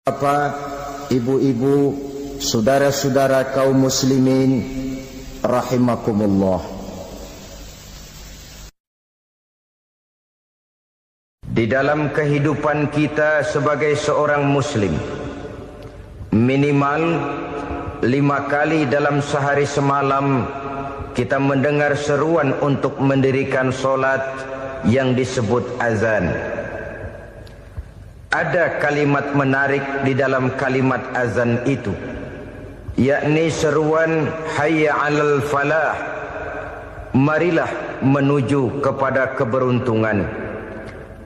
Bapak, ibu-ibu, saudara-saudara kaum muslimin rahimakumullah. Di dalam kehidupan kita sebagai seorang muslim, minimal 5 kali dalam sehari semalam kita mendengar seruan untuk mendirikan solat yang disebut azan. Ada kalimat menarik di dalam kalimat azan itu, yakni seruan hayya 'alal falah, marilah menuju kepada keberuntungan,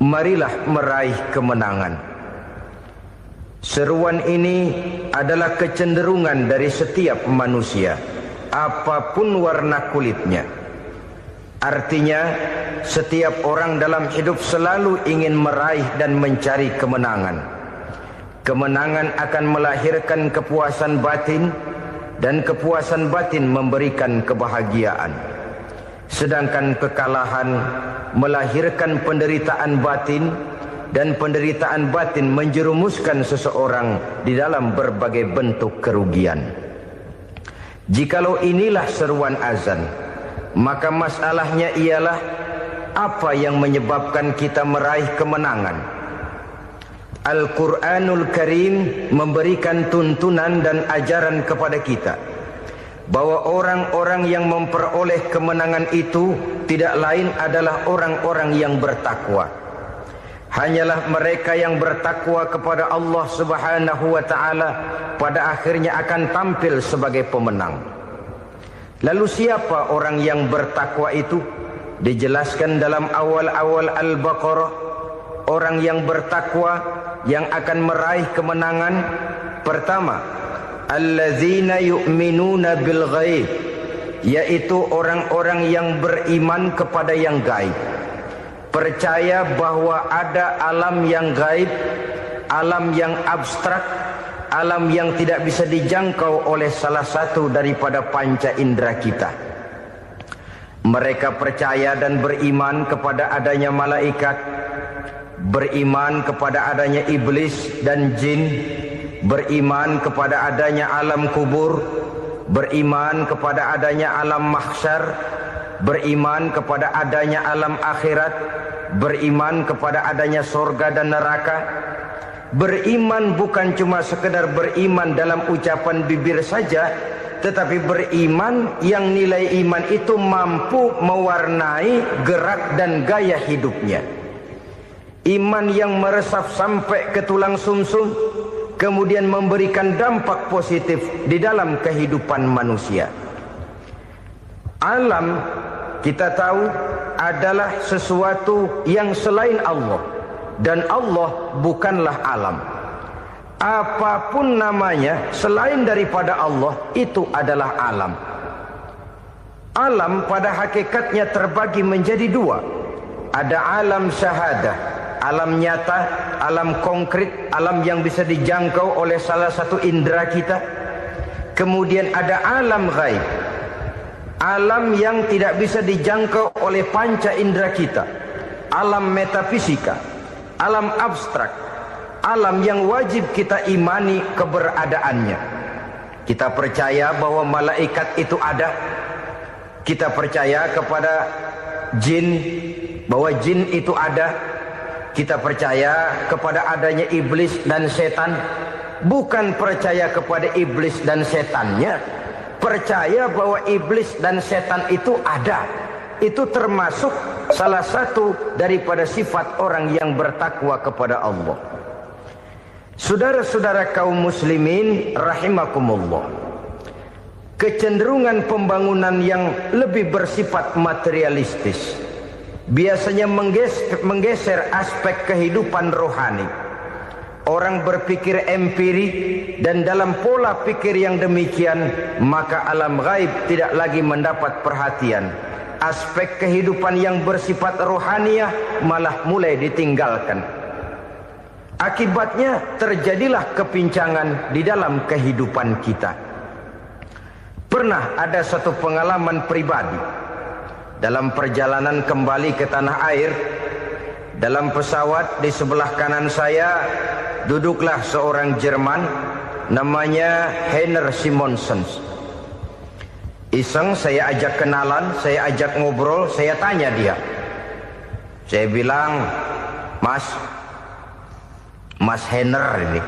marilah meraih kemenangan. Seruan ini adalah kecenderungan dari setiap manusia, apapun warna kulitnya. Artinya, setiap orang dalam hidup selalu ingin meraih dan mencari kemenangan. Kemenangan akan melahirkan kepuasan batin, dan kepuasan batin memberikan kebahagiaan. Sedangkan kekalahan melahirkan penderitaan batin, dan penderitaan batin menjerumuskan seseorang di dalam berbagai bentuk kerugian. Jikalau inilah seruan azan, maka masalahnya ialah apa yang menyebabkan kita meraih kemenangan. Al-Quranul Karim memberikan tuntunan dan ajaran kepada kita bahwa orang-orang yang memperoleh kemenangan itu tidak lain adalah orang-orang yang bertakwa. Hanyalah mereka yang bertakwa kepada Allah Subhanahu wa ta'ala pada akhirnya akan tampil sebagai pemenang. Lalu siapa orang yang bertakwa itu? Dijelaskan dalam awal-awal Al-Baqarah, orang yang bertakwa yang akan meraih kemenangan. Pertama, allazina yu'minuna bil ghaib, yaitu orang-orang yang beriman kepada yang gaib, percaya bahwa ada alam yang gaib, alam yang abstrak, alam yang tidak bisa dijangkau oleh salah satu daripada panca indera kita. Mereka percaya dan beriman kepada adanya malaikat, beriman kepada adanya iblis dan jin, beriman kepada adanya alam kubur, beriman kepada adanya alam mahsyar, beriman kepada adanya alam akhirat, beriman kepada adanya surga dan neraka. Beriman bukan cuma sekedar beriman dalam ucapan bibir saja, tetapi beriman yang nilai iman itu mampu mewarnai gerak dan gaya hidupnya. Iman yang meresap sampai ke tulang sumsum, kemudian memberikan dampak positif di dalam kehidupan manusia. Alam, kita tahu, adalah sesuatu yang selain Allah, dan Allah bukanlah alam. Apapun namanya selain daripada Allah, itu adalah alam. Alam pada hakikatnya terbagi menjadi dua. Ada alam syahadah, alam nyata, alam konkret, alam yang bisa dijangkau oleh salah satu indera kita. Kemudian ada alam ghaib, alam yang tidak bisa dijangkau oleh panca indera kita, alam metafisika, alam abstrak, alam yang wajib kita imani keberadaannya. Kita percaya bahwa malaikat itu ada. Kita percaya kepada jin, bahwa jin itu ada. Kita percaya kepada adanya iblis dan setan. Bukan percaya kepada iblis dan setannya, percaya bahwa iblis dan setan itu ada. Itu termasuk salah satu daripada sifat orang yang bertakwa kepada Allah. Saudara-saudara kaum muslimin rahimakumullah, kecenderungan pembangunan yang lebih bersifat materialistis biasanya menggeser aspek kehidupan rohani. Orang berpikir empiri, dan dalam pola pikir yang demikian, maka alam gaib tidak lagi mendapat perhatian. Aspek kehidupan yang bersifat rohaniah malah mulai ditinggalkan. Akibatnya terjadilah kepincangan di dalam kehidupan kita. Pernah ada satu pengalaman pribadi dalam perjalanan kembali ke tanah air. Dalam pesawat di sebelah kanan saya duduklah seorang Jerman namanya Heiner Simonsen. Iseng saya ajak kenalan, saya ajak ngobrol, saya tanya dia. Saya bilang, Mas Heiner ini,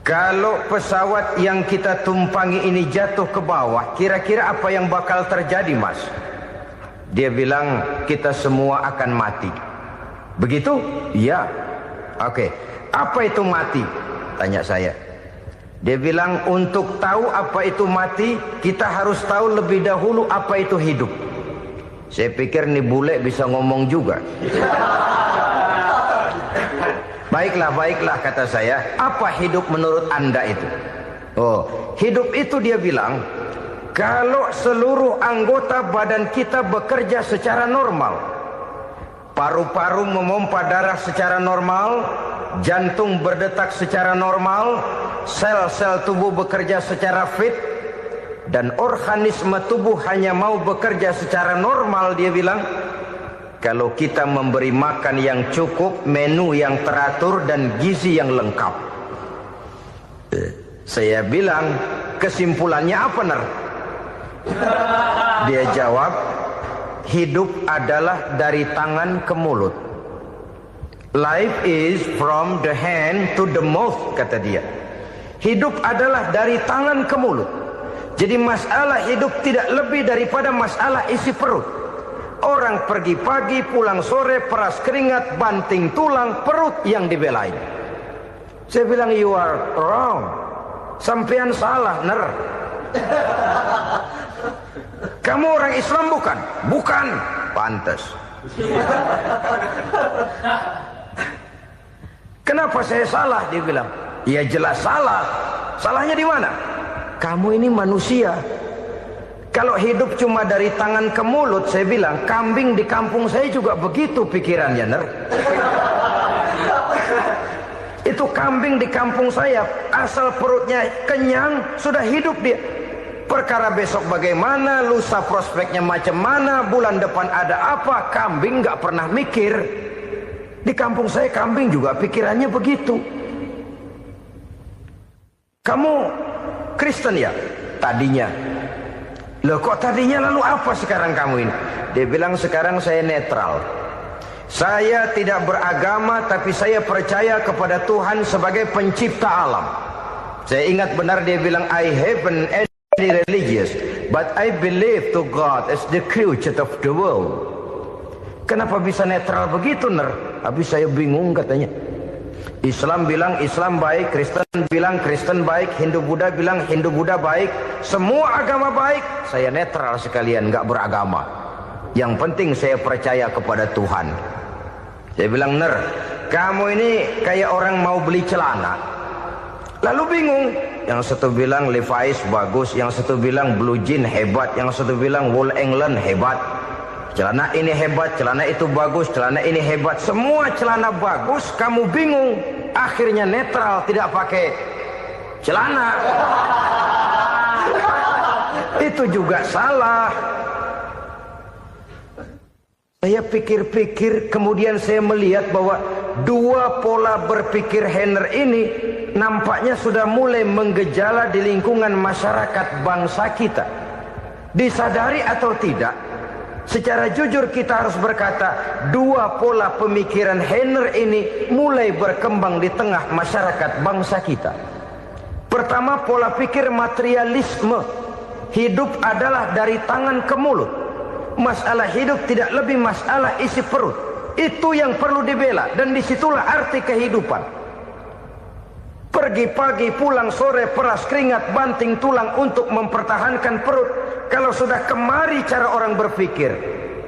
kalau pesawat yang kita tumpangi ini jatuh ke bawah, kira-kira apa yang bakal terjadi, Mas? Dia bilang, kita semua akan mati. Begitu? Iya. Oke. Apa itu mati? Tanya saya. Dia bilang, untuk tahu apa itu mati, kita harus tahu lebih dahulu apa itu hidup. Saya pikir nih bule bisa ngomong juga. Baiklah, kata saya. Apa hidup menurut Anda itu? Oh, hidup itu dia bilang, kalau seluruh anggota badan kita bekerja secara normal. Paru-paru memompa darah secara normal, jantung berdetak secara normal, sel-sel tubuh bekerja secara fit, dan organisme tubuh hanya mau bekerja secara normal, dia bilang. Kalau kita memberi makan yang cukup, menu yang teratur, dan gizi yang lengkap. Saya bilang, kesimpulannya apa, Ner? Dia jawab, hidup adalah dari tangan ke mulut. Life is from the hand to the mouth, kata dia. Hidup adalah dari tangan ke mulut. Jadi masalah hidup tidak lebih daripada masalah isi perut. Orang pergi pagi, pulang sore, peras keringat, banting tulang, perut yang dibelain. Saya bilang, you are wrong. Sampean salah, Ner. Kamu orang Islam bukan? Bukan. Pantes. Kenapa saya salah? Dia bilang, ya jelas salah. Salahnya di mana? Kamu ini manusia. Kalau hidup cuma dari tangan ke mulut, saya bilang, kambing di kampung saya juga begitu pikirannya, Ner. Itu kambing di kampung saya, asal perutnya kenyang, sudah hidup dia. Perkara besok bagaimana, lusa prospeknya macam mana, bulan depan ada apa, kambing nggak pernah mikir. Di kampung saya kambing juga pikirannya begitu. Kamu Kristen ya? Tadinya. Loh kok tadinya, lalu apa sekarang kamu ini? Dia bilang, sekarang saya netral. Saya tidak beragama, tapi saya percaya kepada Tuhan sebagai pencipta alam. Saya ingat benar dia bilang, I haven't any religious, but I believe to God as the creator of the world. Kenapa bisa netral begitu, Ner? Habis saya bingung katanya. Islam bilang Islam baik, Kristen bilang Kristen baik, Hindu Buddha bilang Hindu Buddha baik, semua agama baik. Saya netral sekalian, nggak beragama. Yang penting saya percaya kepada Tuhan. Saya bilang, Ner, kamu ini kayak orang mau beli celana, lalu bingung. Yang satu bilang Levi's bagus, yang satu bilang Blue Jean hebat, yang satu bilang Wool England hebat. Celana ini hebat, celana itu bagus, celana ini hebat. Semua celana bagus, kamu bingung. Akhirnya netral, tidak pakai celana. Itu juga salah. Saya pikir-pikir, kemudian saya melihat bahwa dua pola berpikir Heiner ini nampaknya sudah mulai menggejala di lingkungan masyarakat bangsa kita. Disadari atau tidak, secara jujur kita harus berkata, dua pola pemikiran Heiner ini mulai berkembang di tengah masyarakat bangsa kita. Pertama, pola pikir materialisme. Hidup adalah dari tangan ke mulut. Masalah hidup tidak lebih masalah isi perut. Itu yang perlu dibela, dan disitulah arti kehidupan. Pergi pagi, pulang sore, peras keringat, banting tulang untuk mempertahankan perut. Kalau sudah kemari cara orang berpikir,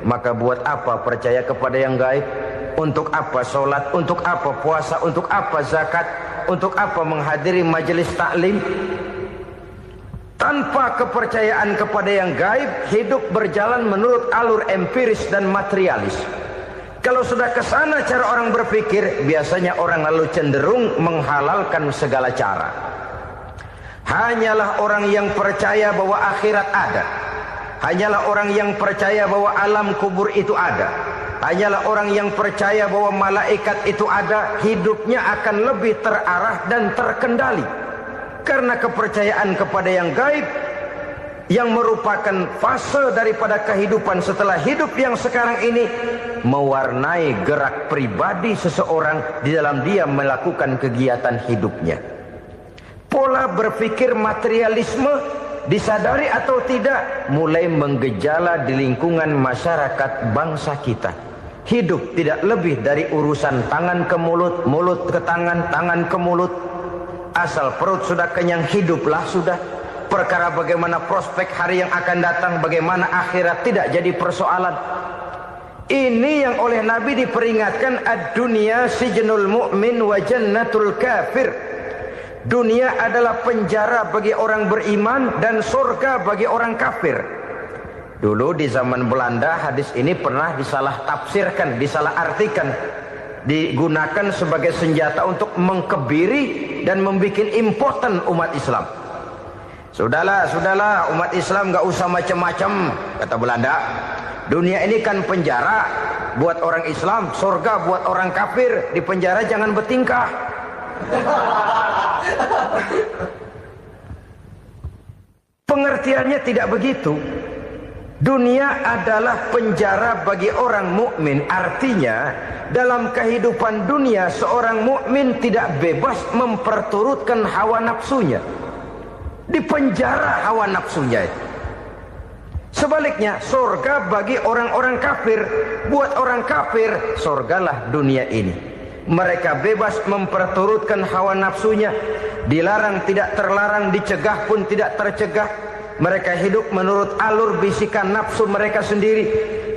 maka buat apa percaya kepada yang gaib? Untuk apa sholat? Untuk apa puasa? Untuk apa zakat? Untuk apa menghadiri majelis taklim? Tanpa kepercayaan kepada yang gaib, hidup berjalan menurut alur empiris dan materialis. Kalau sudah ke sana cara orang berpikir, biasanya orang lalu cenderung menghalalkan segala cara. Hanyalah orang yang percaya bahwa akhirat ada. Hanyalah orang yang percaya bahwa alam kubur itu ada. hanyalah orang yang percaya bahwa malaikat itu ada, hidupnya akan lebih terarah dan terkendali. Karena kepercayaan kepada yang gaib, yang merupakan fase daripada kehidupan setelah hidup yang sekarang ini, mewarnai gerak pribadi seseorang di dalam dia melakukan kegiatan hidupnya. Pola berpikir materialisme, disadari atau tidak, mulai menggejala di lingkungan masyarakat bangsa kita. Hidup tidak lebih dari urusan tangan ke mulut, mulut ke tangan, tangan ke mulut. Asal perut sudah kenyang, hiduplah sudah. Perkara bagaimana prospek hari yang akan datang, bagaimana akhirat, tidak jadi persoalan. Ini yang oleh Nabi diperingatkan, ad-dunya sijnul mu'min wa jannatul kafir. Dunia adalah penjara bagi orang beriman dan surga bagi orang kafir. Dulu di zaman Belanda hadis ini pernah disalah tafsirkan, disalah artikan, digunakan sebagai senjata untuk mengkebiri dan membuat impoten umat Islam. Sudahlah umat Islam gak usah macam-macam, kata Belanda. Dunia ini kan penjara buat orang Islam, surga buat orang kafir. Di penjara jangan bertingkah. Pengertiannya tidak begitu. Dunia adalah penjara bagi orang mukmin. Artinya dalam kehidupan dunia seorang mukmin tidak bebas memperturutkan hawa nafsunya. Di penjara hawa nafsunya itu. Sebaliknya surga bagi orang-orang kafir. Buat orang kafir surgalah dunia ini. Mereka bebas memperturutkan hawa nafsunya. Dilarang tidak terlarang, dicegah pun tidak tercegah. Mereka hidup menurut alur bisikan nafsu mereka sendiri.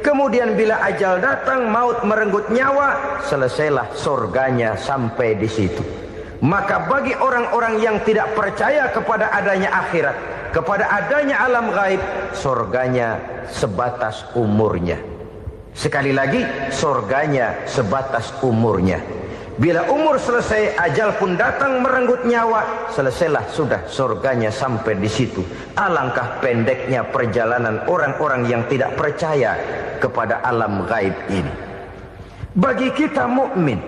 Kemudian bila ajal datang, maut merenggut nyawa, selesailah surganya sampai di situ. Maka bagi orang-orang yang tidak percaya kepada adanya akhirat, kepada adanya alam gaib, surganya sebatas umurnya. Sekali lagi, surganya sebatas umurnya. Bila umur selesai, ajal pun datang merenggut nyawa, selesailah sudah surganya sampai di situ. Alangkah pendeknya perjalanan orang-orang yang tidak percaya kepada alam gaib ini. Bagi kita mukmin,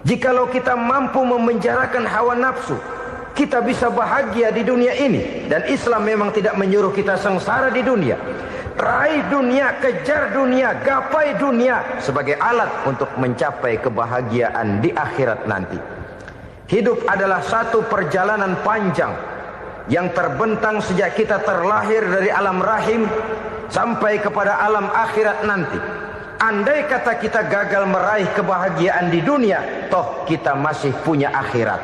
jikalau kita mampu memenjarakan hawa nafsu, kita bisa bahagia di dunia ini. Dan Islam memang tidak menyuruh kita sengsara di dunia. Raih dunia, kejar dunia, gapai dunia sebagai alat untuk mencapai kebahagiaan di akhirat nanti. Hidup adalah satu perjalanan panjang yang terbentang sejak kita terlahir dari alam rahim sampai kepada alam akhirat nanti. Andai kata kita gagal meraih kebahagiaan di dunia, toh kita masih punya akhirat.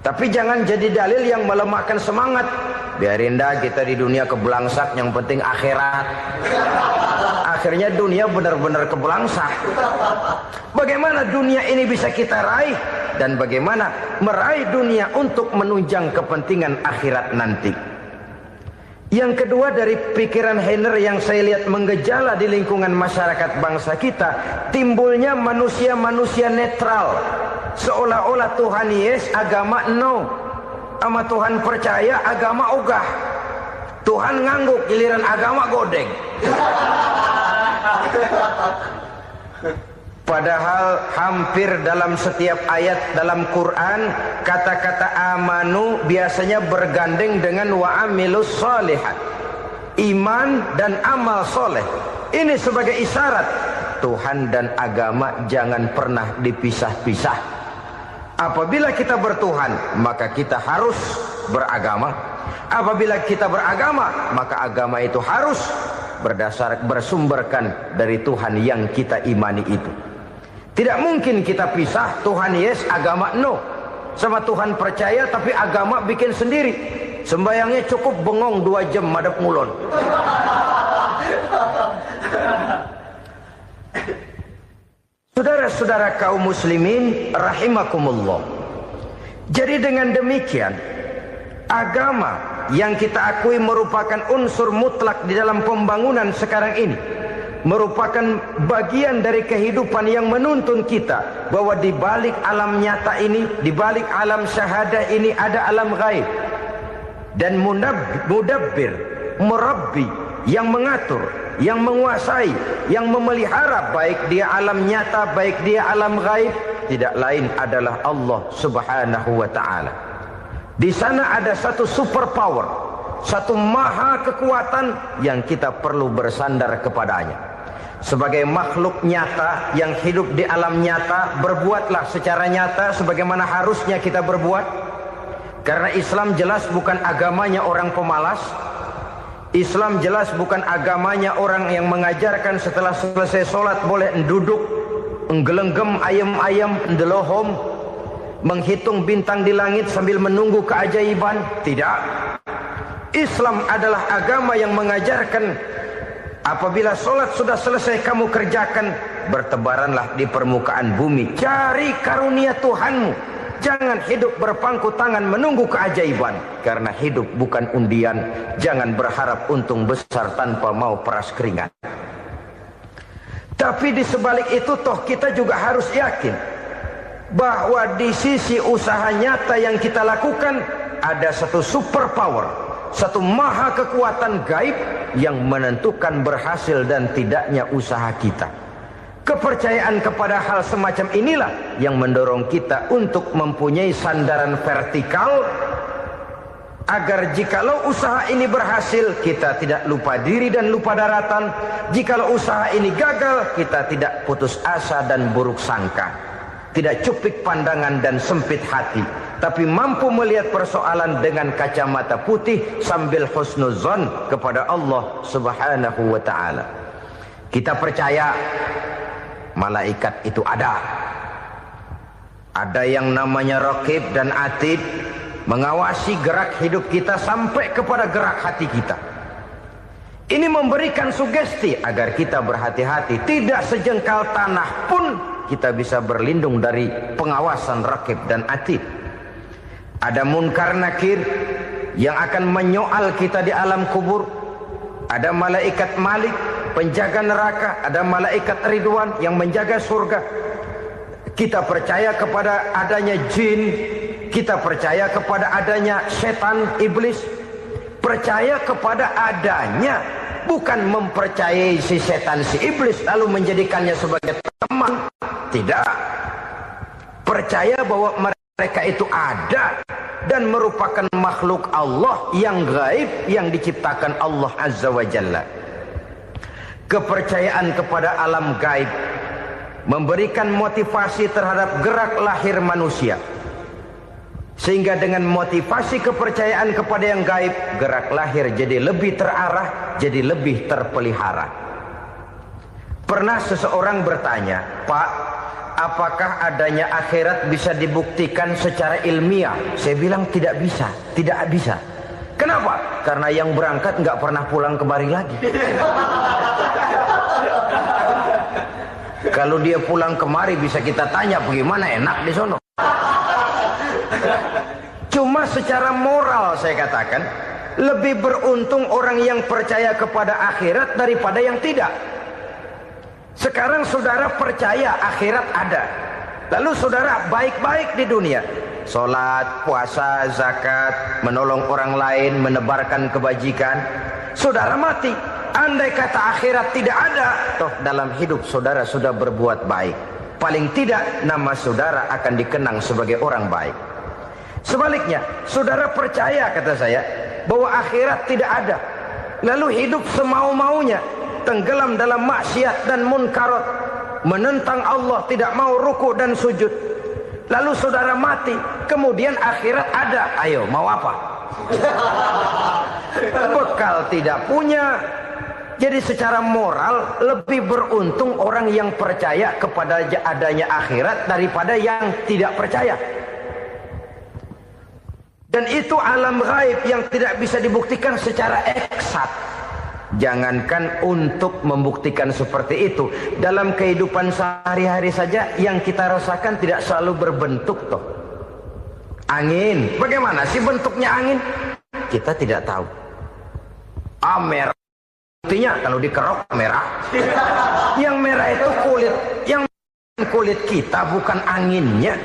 Tapi jangan jadi dalil yang melemahkan semangat. Biarin dah kita di dunia kebelangsak, yang penting akhirat. Akhirnya dunia benar-benar kebelangsak. Bagaimana dunia ini bisa kita raih, dan bagaimana meraih dunia untuk menunjang kepentingan akhirat nanti. Yang kedua, dari pikiran Heiner yang saya lihat menggejala di lingkungan masyarakat bangsa kita, timbulnya manusia-manusia netral. Seolah-olah Tuhan yes, agama no. Sama Tuhan percaya, agama ogah. Tuhan ngangguk, giliran agama godeng. Padahal hampir dalam setiap ayat dalam Quran, kata-kata amanu biasanya bergandeng dengan wa amilus sholihat. Iman dan amal soleh. Ini sebagai isyarat Tuhan dan agama jangan pernah dipisah-pisah. Apabila kita bertuhan, maka kita harus beragama. Apabila kita beragama, maka agama itu harus bersumberkan dari Tuhan yang kita imani itu. Tidak mungkin kita pisah, Tuhan yes, agama no. Sama Tuhan percaya tapi agama bikin sendiri. Sembayangnya cukup bengong 2 jam madep ngulon. Saudara-saudara kaum muslimin rahimakumullah. Jadi dengan demikian, agama yang kita akui merupakan unsur mutlak di dalam pembangunan sekarang ini, merupakan bagian dari kehidupan yang menuntun kita bahwa di balik alam nyata ini, di balik alam syahadah ini ada alam gaib. Dan mudabbir, murabbi yang mengatur, yang menguasai, yang memelihara, baik dia alam nyata, baik dia alam gaib, tidak lain adalah Allah Subhanahu wa ta'ala. Di sana ada satu super power, satu maha kekuatan yang kita perlu bersandar kepadanya. Sebagai makhluk nyata yang hidup di alam nyata, berbuatlah secara nyata sebagaimana harusnya kita berbuat. Karena Islam jelas bukan agamanya orang pemalas. Islam jelas bukan agamanya orang yang mengajarkan setelah selesai sholat boleh duduk, nggelenggem ayam-ayam, ndelohom, menghitung bintang di langit sambil menunggu keajaiban. Tidak. Islam adalah agama yang mengajarkan apabila sholat sudah selesai kamu kerjakan, bertebaranlah di permukaan bumi, cari karunia Tuhanmu. Jangan hidup berpangku tangan menunggu keajaiban. Karena hidup bukan undian. Jangan berharap untung besar tanpa mau peras keringat. Tapi di sebalik itu toh kita juga harus yakin bahwa di sisi usaha nyata yang kita lakukan ada satu super power, satu maha kekuatan gaib yang menentukan berhasil dan tidaknya usaha kita. Kepercayaan kepada hal semacam inilah yang mendorong kita untuk mempunyai sandaran vertikal, agar jikalau usaha ini berhasil, kita tidak lupa diri dan lupa daratan. Jikalau usaha ini gagal, kita tidak putus asa dan buruk sangka, tidak cupik pandangan dan sempit hati, tapi mampu melihat persoalan dengan kacamata putih sambil husnuzon kepada Allah Subhanahu wa ta'ala. Kita percaya malaikat itu ada. Ada yang namanya Raqib dan Atid, mengawasi gerak hidup kita sampai kepada gerak hati kita. Ini memberikan sugesti agar kita berhati-hati. Tidak sejengkal tanah pun kita bisa berlindung dari pengawasan Raqib dan Atid. Ada Munkar Nakir yang akan menyoal kita di alam kubur. Ada malaikat Malik, penjaga neraka. Ada malaikat Ridwan yang menjaga surga. Kita percaya kepada adanya jin, kita percaya kepada adanya setan, iblis. Percaya kepada adanya, bukan mempercayai si setan, si iblis lalu menjadikannya sebagai teman. Tidak. Percaya bahwa mereka itu ada dan merupakan makhluk Allah yang gaib, yang diciptakan Allah Azza wa Jalla. Kepercayaan kepada alam gaib memberikan motivasi terhadap gerak lahir manusia, sehingga dengan motivasi kepercayaan kepada yang gaib, gerak lahir jadi lebih terarah, jadi lebih terpelihara. Pernah seseorang bertanya, "Pak, apakah adanya akhirat bisa dibuktikan secara ilmiah?" Saya bilang tidak bisa, tidak bisa. Kenapa? Karena yang berangkat nggak pernah pulang kembali lagi. Kalau dia pulang kemari bisa kita tanya bagaimana enak di sono. Cuma secara moral saya katakan, lebih beruntung orang yang percaya kepada akhirat daripada yang tidak. Sekarang saudara percaya akhirat ada, lalu saudara baik-baik di dunia, sholat, puasa, zakat, menolong orang lain, menebarkan kebajikan. Saudara mati, andai kata akhirat tidak ada, toh dalam hidup saudara sudah berbuat baik. Paling tidak nama saudara akan dikenang sebagai orang baik. Sebaliknya, saudara percaya, kata saya, bahwa akhirat tidak ada, lalu hidup semau-maunya, tenggelam dalam maksiat dan munkarat, menentang Allah, tidak mau ruku dan sujud. Lalu saudara mati, kemudian akhirat ada. Ayo, mau apa? Bekal tidak punya. Jadi secara moral lebih beruntung orang yang percaya kepada adanya akhirat daripada yang tidak percaya. Dan itu alam gaib yang tidak bisa dibuktikan secara eksat. Jangankan untuk membuktikan seperti itu, dalam kehidupan sehari-hari saja yang kita rasakan tidak selalu berbentuk toh. Angin, bagaimana sih bentuknya angin? Kita tidak tahu. Merah, buktinya kalau dikerok merah. Yang merah itu kulit, yang kulit kita bukan anginnya.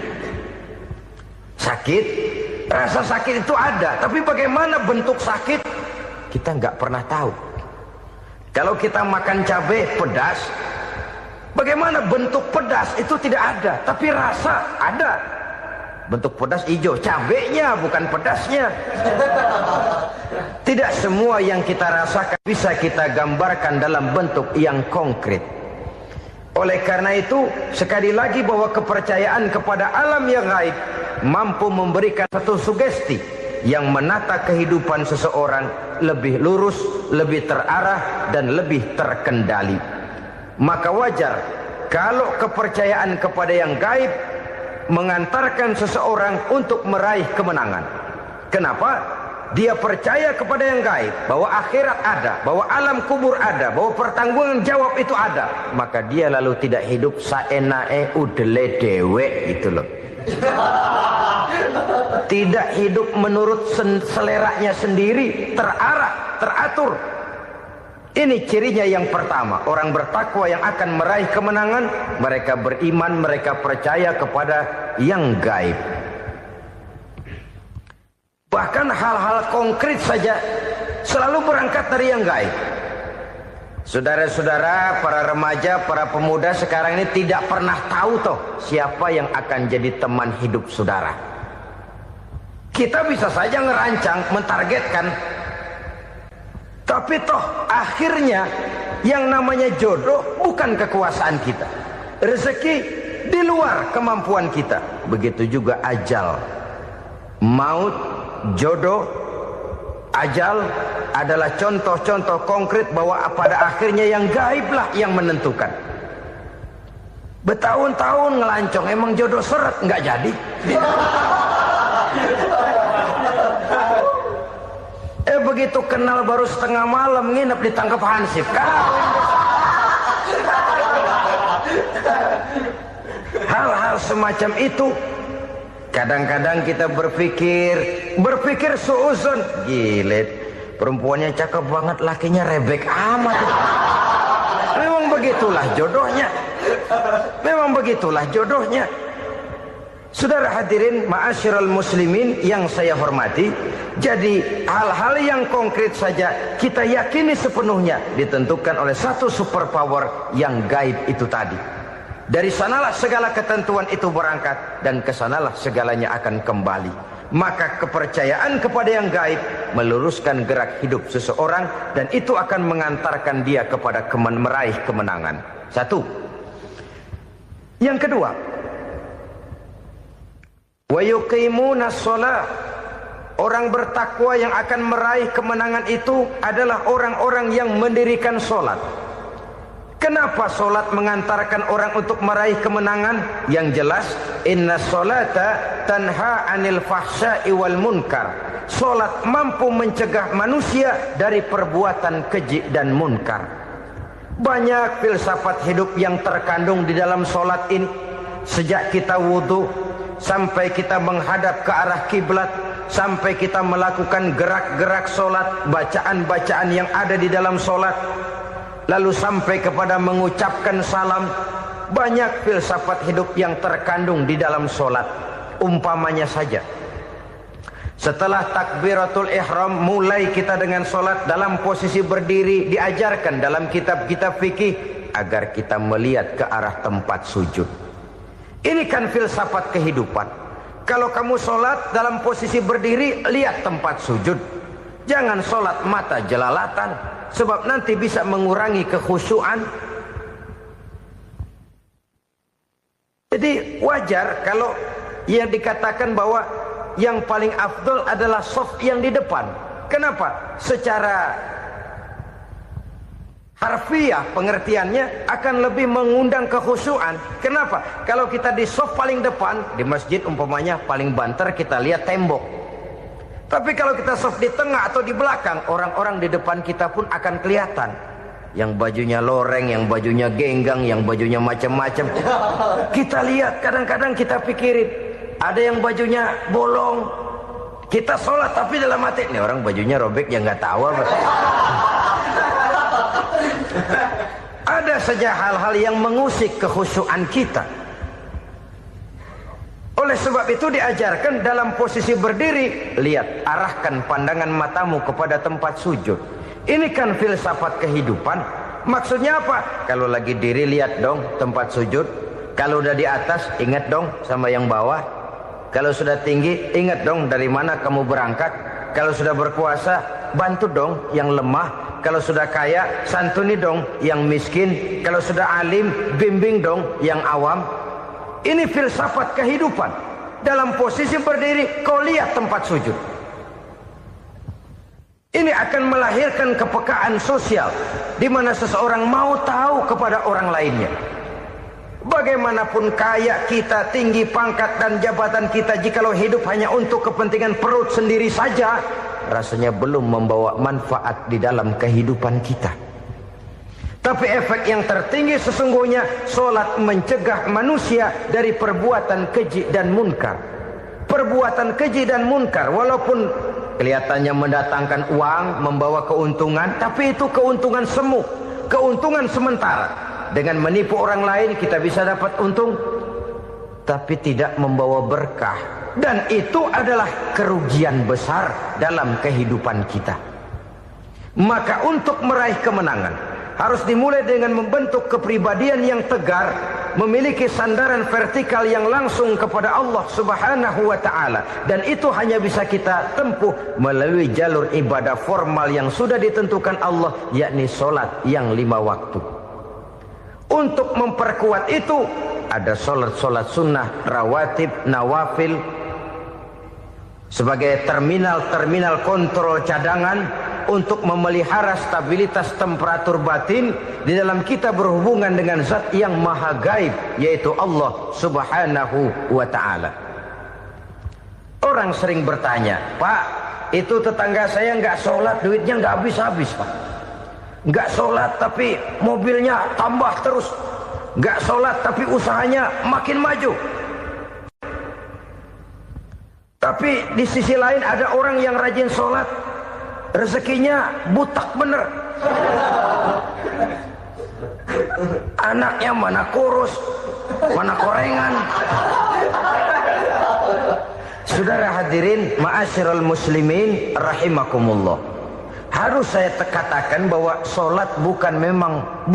Sakit, rasa sakit itu ada, tapi bagaimana bentuk sakit? Kita nggak pernah tahu. Kalau kita makan cabai pedas, bagaimana bentuk pedas itu tidak ada, tapi rasa ada. Bentuk pedas hijau, cabenya bukan pedasnya. Tidak semua yang kita rasakan bisa kita gambarkan dalam bentuk yang konkret. Oleh karena itu, sekali lagi bahwa kepercayaan kepada alam yang gaib mampu memberikan satu sugesti yang menata kehidupan seseorang lebih lurus, lebih terarah, dan lebih terkendali. Maka wajar kalau kepercayaan kepada yang gaib mengantarkan seseorang untuk meraih kemenangan. Kenapa? Dia percaya kepada yang gaib, bahwa akhirat ada, bahwa alam kubur ada, bahwa pertanggungan jawab itu ada. Maka dia lalu tidak hidup saenae udele dewe gitu loh. Tidak hidup menurut seleranya sendiri, terarah, teratur. Ini cirinya yang pertama. Orang bertakwa yang akan meraih kemenangan, mereka beriman, mereka percaya kepada yang gaib. Bahkan hal-hal konkret saja selalu berangkat dari yang gaib. Saudara-saudara, para remaja, para pemuda sekarang ini tidak pernah tahu toh siapa yang akan jadi teman hidup saudara. Kita bisa saja ngerancang, mentargetkan, tapi toh akhirnya yang namanya jodoh bukan kekuasaan kita. Rezeki di luar kemampuan kita. Begitu juga ajal, maut, jodoh, ajal adalah contoh-contoh konkret bahwa pada akhirnya yang gaiblah yang menentukan. Bertahun-tahun ngelancong, emang jodoh seret, nggak jadi. Begitu kenal baru setengah malam nginep ditangkap hansip. Hal-hal semacam itu kadang-kadang kita berpikir suuzon, gilet, perempuannya cakep banget, lakinya rebek amat. Memang begitulah jodohnya. Memang begitulah jodohnya. Saudara hadirin ma'asyiral muslimin yang saya hormati, jadi hal-hal yang konkret saja kita yakini sepenuhnya ditentukan oleh satu superpower yang gaib itu tadi. Dari sanalah segala ketentuan itu berangkat dan kesanalah segalanya akan kembali. Maka kepercayaan kepada yang gaib meluruskan gerak hidup seseorang dan itu akan mengantarkan dia kepada meraih kemenangan. Satu. Yang kedua, wa yuqimuna shalah. Orang bertakwa yang akan meraih kemenangan itu adalah orang-orang yang mendirikan sholat. Kenapa sholat mengantarkan orang untuk meraih kemenangan? Yang jelas, inna sholata tanha anil fahsya'i wal munkar. Sholat mampu mencegah manusia dari perbuatan keji dan munkar. Banyak filsafat hidup yang terkandung di dalam sholat ini. Sejak kita wudhu, sampai kita menghadap ke arah kiblat, sampai kita melakukan gerak-gerak sholat, bacaan-bacaan yang ada di dalam sholat, lalu sampai kepada mengucapkan salam. Banyak filsafat hidup yang terkandung di dalam sholat. Umpamanya saja, setelah takbiratul ihram mulai kita dengan sholat dalam posisi berdiri, diajarkan dalam kitab-kitab fikih agar kita melihat ke arah tempat sujud. Ini kan filsafat kehidupan. Kalau kamu sholat dalam posisi berdiri, lihat tempat sujud. Jangan sholat mata jelalatan, sebab nanti bisa mengurangi kekhusyuan. Jadi wajar kalau yang dikatakan bahwa yang paling afdol adalah shaf yang di depan. Kenapa? Secara harfiah pengertiannya akan lebih mengundang kekhusyuan. Kenapa? Kalau kita di shaf paling depan, di masjid umpamanya paling banter kita lihat tembok. Tapi kalau kita shaf di tengah atau di belakang, orang-orang di depan kita pun akan kelihatan. Yang bajunya loreng, yang bajunya genggang, yang bajunya macam-macam. Kita lihat, kadang-kadang kita pikirin, ada yang bajunya bolong. Kita sholat tapi dalam hati, ini orang bajunya robek yang nggak tahu apa. Ada saja hal-hal yang mengusik kekhusyuan kita. Oleh sebab itu diajarkan dalam posisi berdiri, lihat, arahkan pandangan matamu kepada tempat sujud. Ini kan filsafat kehidupan. Maksudnya apa? Kalau lagi diri lihat dong tempat sujud. Kalau udah di atas ingat dong sama yang bawah. Kalau sudah tinggi ingat dong dari mana kamu berangkat. Kalau sudah berkuasa bantu dong yang lemah. Kalau sudah kaya santuni dong yang miskin. Kalau sudah alim bimbing dong yang awam. Ini filsafat kehidupan. Dalam posisi berdiri kau lihat tempat sujud. Ini akan melahirkan kepekaan sosial di mana seseorang mau tahu kepada orang lainnya. Bagaimanapun kaya kita, tinggi pangkat dan jabatan kita, jikalau hidup hanya untuk kepentingan perut sendiri saja, rasanya belum membawa manfaat di dalam kehidupan kita. Tapi efek yang tertinggi sesungguhnya, solat mencegah manusia dari perbuatan keji dan munkar. Perbuatan keji dan munkar walaupun kelihatannya mendatangkan uang, membawa keuntungan, tapi itu keuntungan semu, keuntungan sementara. Dengan menipu orang lain kita bisa dapat untung, tapi tidak membawa berkah. Dan itu adalah kerugian besar dalam kehidupan kita. Maka untuk meraih kemenangan harus dimulai dengan membentuk kepribadian yang tegar, memiliki sandaran vertikal yang langsung kepada Allah Subhanahu wa ta'ala. Dan itu hanya bisa kita tempuh melalui jalur ibadah formal yang sudah ditentukan Allah, yakni solat yang 5 waktu. Untuk memperkuat itu ada solat-solat sunnah, rawatib, nawafil sebagai terminal kontrol cadangan untuk memelihara stabilitas temperatur batin di dalam kita berhubungan dengan zat yang maha gaib, yaitu Allah Subhanahu wa ta'ala. Orang sering bertanya, Pak, itu tetangga saya nggak sholat, duitnya nggak habis-habis, Pak. Nggak sholat tapi mobilnya tambah terus. Nggak sholat tapi usahanya makin maju. Tapi di sisi lain ada orang yang rajin sholat, rezekinya butak bener. Anaknya mana kurus, mana korengan. Saudara hadirin ma'asyiral muslimin rahimakumullah. Harus saya katakan bahwa solat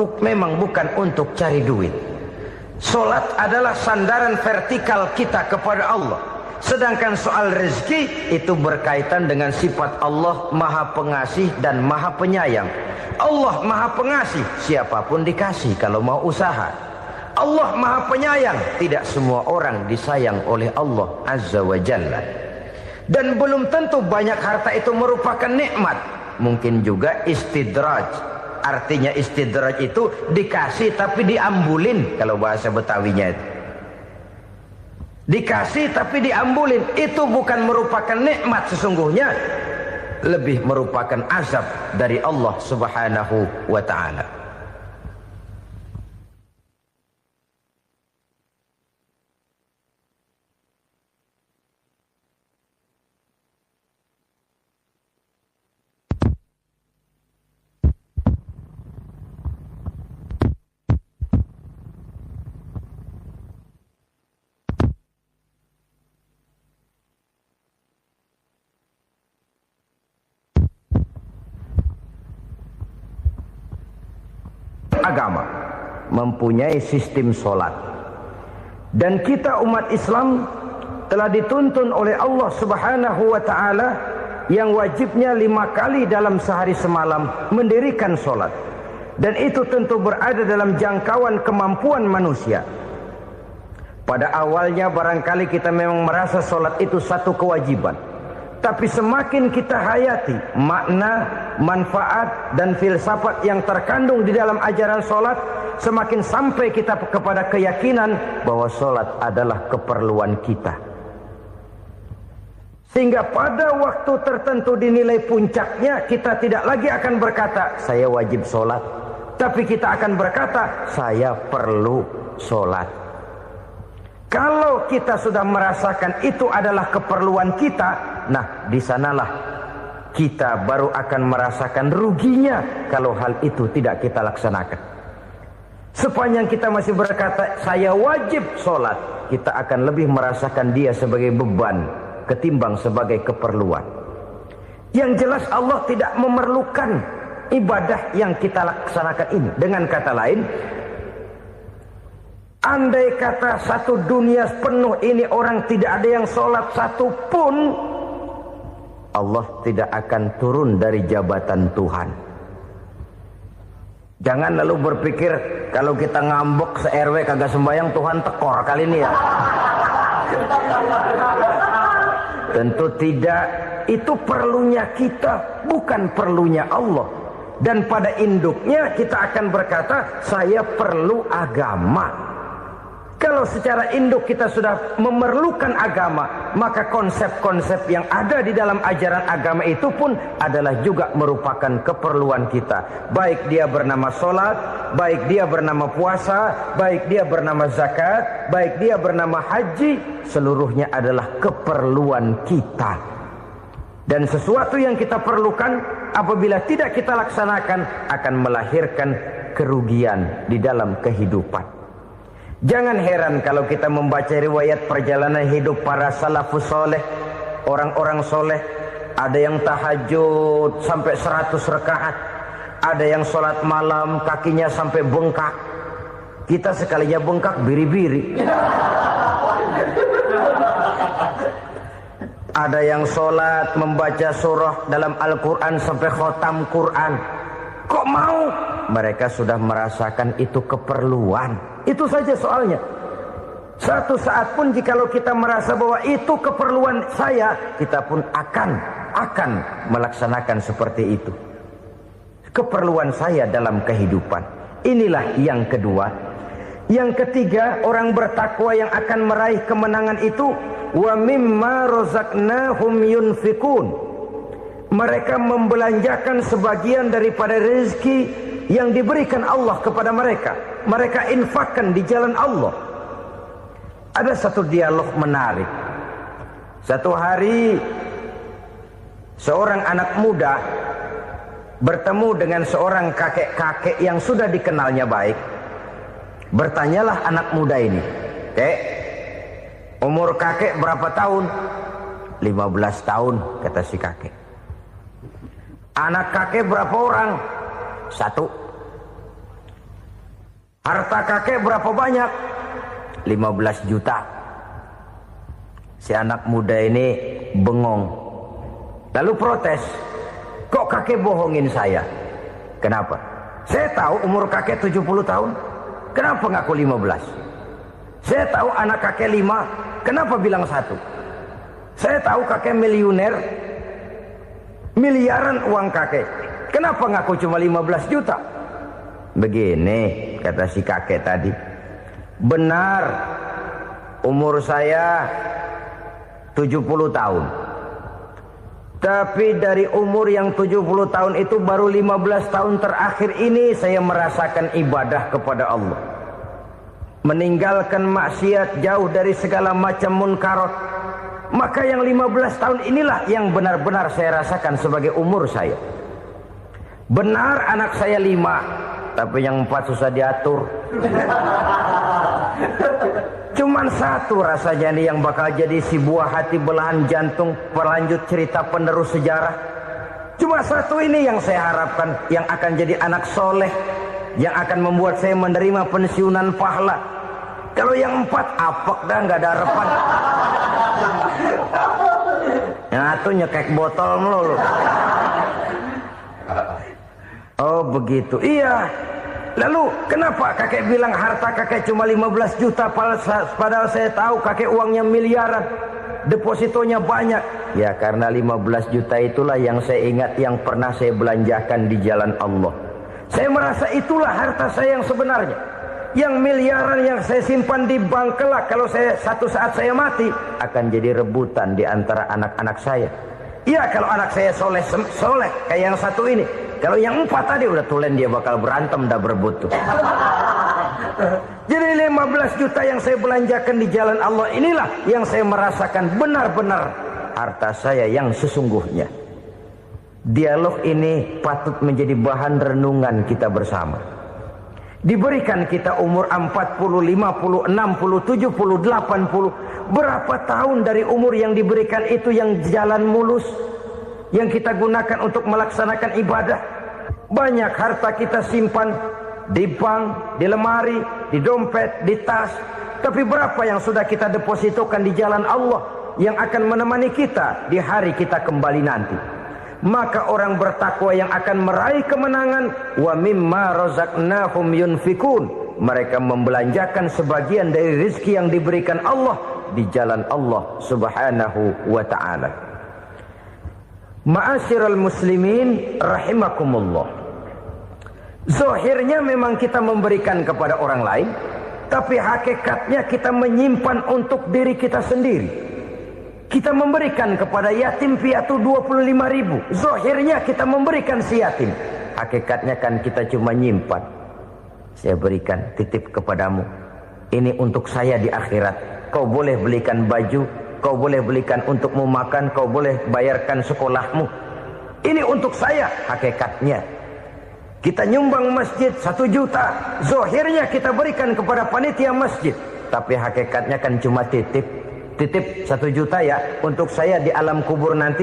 memang bukan untuk cari duit. Solat adalah sandaran vertikal kita kepada Allah. Sedangkan soal rezeki itu berkaitan dengan sifat Allah maha pengasih dan maha penyayang. Allah maha pengasih, siapapun dikasih kalau mau usaha. Allah maha penyayang, tidak semua orang disayang oleh Allah Azza wa Jalla. Dan belum tentu banyak harta itu merupakan nikmat. Mungkin juga istidraj. Artinya istidraj itu dikasih tapi diambulin, kalau bahasa Betawinya itu. Dikasih tapi diambulin, itu bukan merupakan nikmat sesungguhnya, lebih merupakan azab dari Allah Subhanahu wa ta'ala. Agama mempunyai sistem solat, dan kita umat Islam telah dituntun oleh Allah Subhanahu wa ta'ala yang wajibnya 5 kali dalam sehari semalam mendirikan solat, dan itu tentu berada dalam jangkauan kemampuan manusia. Pada awalnya barangkali kita memang merasa solat itu satu kewajiban, tapi semakin kita hayati makna, manfaat dan filsafat yang terkandung di dalam ajaran solat, semakin sampai kita kepada keyakinan bahwa solat adalah keperluan kita. Sehingga pada waktu tertentu dinilai puncaknya, kita tidak lagi akan berkata saya wajib solat, tapi kita akan berkata saya perlu solat. Kalau kita sudah merasakan itu adalah keperluan kita, nah di sanalah kita baru akan merasakan ruginya kalau hal itu tidak kita laksanakan. Sepanjang kita masih berkata saya wajib sholat, kita akan lebih merasakan dia sebagai beban ketimbang sebagai keperluan. Yang jelas Allah tidak memerlukan ibadah yang kita laksanakan ini. Dengan kata lain, andai kata satu dunia penuh ini orang tidak ada yang sholat satu pun, Allah tidak akan turun dari jabatan Tuhan. Jangan lalu berpikir kalau kita ngambek se-RW kagak sembahyang Tuhan tekor kali ini ya. Tentu tidak. Itu perlunya kita, bukan perlunya Allah. Dan pada induknya kita akan berkata, saya perlu agama. Kalau secara induk kita sudah memerlukan agama, maka konsep-konsep yang ada di dalam ajaran agama itu pun adalah juga merupakan keperluan kita. Baik dia bernama sholat, baik dia bernama puasa, baik dia bernama zakat, baik dia bernama haji, seluruhnya adalah keperluan kita. Dan sesuatu yang kita perlukan apabila tidak kita laksanakan akan melahirkan kerugian di dalam kehidupan. Jangan heran kalau kita membaca riwayat perjalanan hidup para salafus soleh, orang-orang soleh. Ada yang tahajud sampai 100 rakaat, ada yang sholat malam kakinya sampai bengkak. Kita sekalinya bengkak biri-biri. Ada yang sholat membaca surah dalam Al-Quran sampai khotam Quran. Kok mau? Mereka sudah merasakan itu keperluan. Itu saja soalnya. Satu saat pun jikalau kita merasa bahwa itu keperluan saya, kita pun akan melaksanakan seperti itu. Keperluan saya dalam kehidupan. Inilah yang kedua. Yang ketiga, orang bertakwa yang akan meraih kemenangan itu, wa mimma razaqnahum yunfikun. Mereka membelanjakan sebagian daripada rezeki yang diberikan Allah kepada mereka. Mereka infakkan di jalan Allah. Ada satu dialog menarik. Satu hari seorang anak muda bertemu dengan seorang kakek-kakek yang sudah dikenalnya baik. Bertanyalah anak muda ini, "Kek, umur kakek berapa tahun?" 15 tahun, kata si kakek. "Anak kakek berapa orang?" 1. "Harta kakek berapa banyak?" 15 juta. Si anak muda ini bengong. Lalu protes, "Kok kakek bohongin saya?" "Kenapa?" "Saya tahu umur kakek 70 tahun. Kenapa ngaku 15? Saya tahu anak kakek 5. Kenapa bilang 1? Saya tahu kakek miliuner. Miliaran uang kakek. Kenapa ngaku cuma 15 juta? "Begini," kata si kakek tadi. "Benar, umur saya 70 tahun. Tapi dari umur yang 70 tahun itu baru 15 tahun terakhir ini saya merasakan ibadah kepada Allah. Meninggalkan maksiat, jauh dari segala macam munkarat. Maka yang 15 tahun inilah yang benar-benar saya rasakan sebagai umur saya. Benar anak saya 5, tapi yang 4 susah diatur. Cuman 1 rasanya nih yang bakal jadi si buah hati belahan jantung pelanjut cerita penerus sejarah. Cuma 1 ini yang saya harapkan, yang akan jadi anak soleh, yang akan membuat saya menerima pensiunan pahala. Kalau yang 4 apek dah, nggak ada harapan. Yang 1 nyekek botol melulu." Oh begitu, iya. Lalu kenapa kakek bilang harta kakek cuma 15 juta padahal saya tahu kakek uangnya miliaran, depositonya banyak? Ya karena 15 juta itulah yang saya ingat yang pernah saya belanjakan di jalan Allah. Saya merasa itulah harta saya yang sebenarnya. Yang miliaran yang saya simpan di bank kelak, kalau satu saat saya mati, akan jadi rebutan di antara anak-anak saya. Iya kalau anak saya soleh kayak yang 1 ini. Kalau yang 4 tadi udah tulen dia bakal berantem dah berebut tuh. Jadi 15 juta yang saya belanjakan di jalan Allah inilah yang saya merasakan benar-benar harta saya yang sesungguhnya. Dialog ini patut menjadi bahan renungan kita bersama. Diberikan kita umur 40, 50, 60, 70, 80. Berapa tahun dari umur yang diberikan itu yang jalan mulus, yang kita gunakan untuk melaksanakan ibadah? Banyak harta kita simpan di bank, di lemari, di dompet, di tas. Tapi berapa yang sudah kita depositokan di jalan Allah yang akan menemani kita di hari kita kembali nanti? Maka orang bertakwa yang akan meraih kemenangan, wa mimma razaqnahum yunfikun, mereka membelanjakan sebagian dari rezeki yang diberikan Allah di jalan Allah Subhanahu wa ta'ala. Ma'asyiral muslimin rahimakumullah. Zahirnya memang kita memberikan kepada orang lain, tapi hakikatnya kita menyimpan untuk diri kita sendiri. Kita memberikan kepada yatim piatu 25.000. Zahirnya kita memberikan si yatim, hakikatnya kan kita cuma nyimpan. Saya berikan, titip kepadamu, ini untuk saya di akhirat. Kau boleh belikan baju, kau boleh belikan untukmu makan, kau boleh bayarkan sekolahmu. Ini untuk saya. Hakikatnya kita nyumbang masjid 1 juta, zahirnya kita berikan kepada panitia masjid, tapi hakikatnya kan cuma titip. Titip 1 juta ya, untuk saya di alam kubur nanti.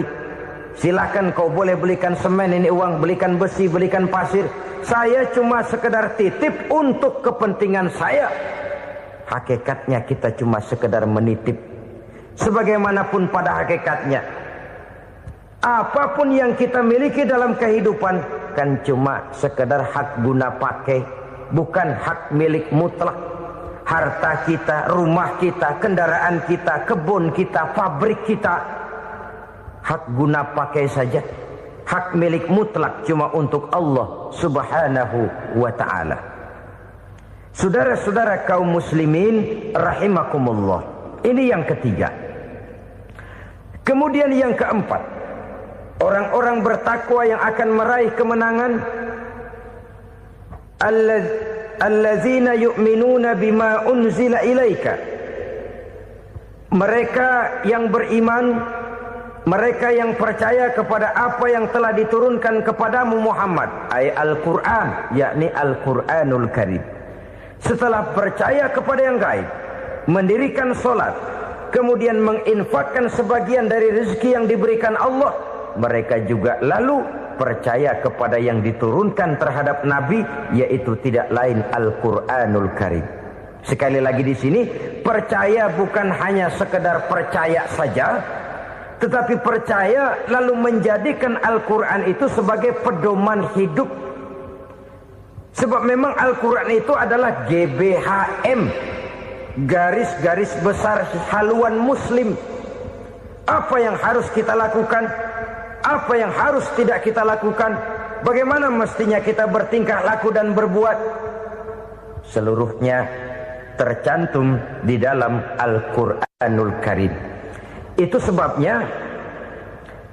Silakan kau boleh belikan semen, ini uang, belikan besi, belikan pasir. Saya cuma sekedar titip untuk kepentingan saya. Hakikatnya kita cuma sekedar menitip. Sebagaimanapun pada hakikatnya, apapun yang kita miliki dalam kehidupan kan cuma sekedar hak guna pakai, bukan hak milik mutlak. Harta kita, rumah kita, kendaraan kita, kebun kita, pabrik kita, hak guna pakai saja. Hak milik mutlak cuma untuk Allah Subhanahu wa ta'ala. Saudara-saudara kaum muslimin rahimakumullah. Ini yang ketiga. Kemudian yang keempat, orang-orang bertakwa yang akan meraih kemenangan, allazina yu'minuna bima unzila ilaika. Mereka yang beriman, mereka yang percaya kepada apa yang telah diturunkan kepadamu Muhammad, ay Al-Quran, yakni Al-Quranul Karim. Setelah percaya kepada yang gaib, mendirikan solat, kemudian menginfakkan sebagian dari rezeki yang diberikan Allah, mereka juga lalu percaya kepada yang diturunkan terhadap Nabi, yaitu tidak lain Al-Quranul Karim. Sekali lagi di sini, percaya bukan hanya sekedar percaya saja, tetapi percaya lalu menjadikan Al-Quran itu sebagai pedoman hidup. Sebab memang Al-Quran itu adalah GBHM, garis-garis besar haluan muslim. Apa yang harus kita lakukan, apa yang harus tidak kita lakukan, bagaimana mestinya kita bertingkah laku dan berbuat, seluruhnya tercantum di dalam Al-Quranul Karim. Itu sebabnya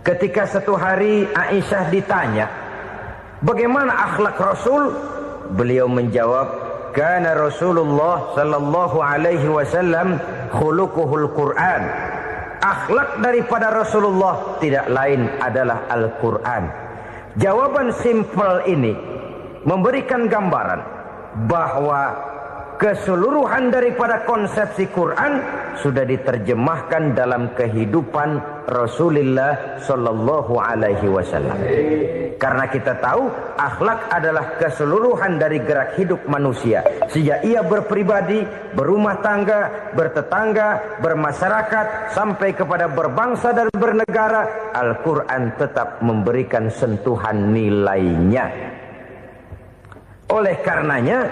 ketika satu hari Aisyah ditanya bagaimana akhlak Rasul, beliau menjawab, kana Rasulullah sallallahu alaihi wasallam khuluquhul Quran. Akhlak daripada Rasulullah tidak lain adalah Al-Quran. Jawaban simpel ini memberikan gambaran bahwa keseluruhan daripada konsepsi Quran sudah diterjemahkan dalam kehidupan Rasulullah sallallahu alaihi wasallam. Karena kita tahu akhlak adalah keseluruhan dari gerak hidup manusia. Sejak ia berpribadi, berumah tangga, bertetangga, bermasyarakat, sampai kepada berbangsa dan bernegara, Al-Quran tetap memberikan sentuhan nilainya. Oleh karenanya,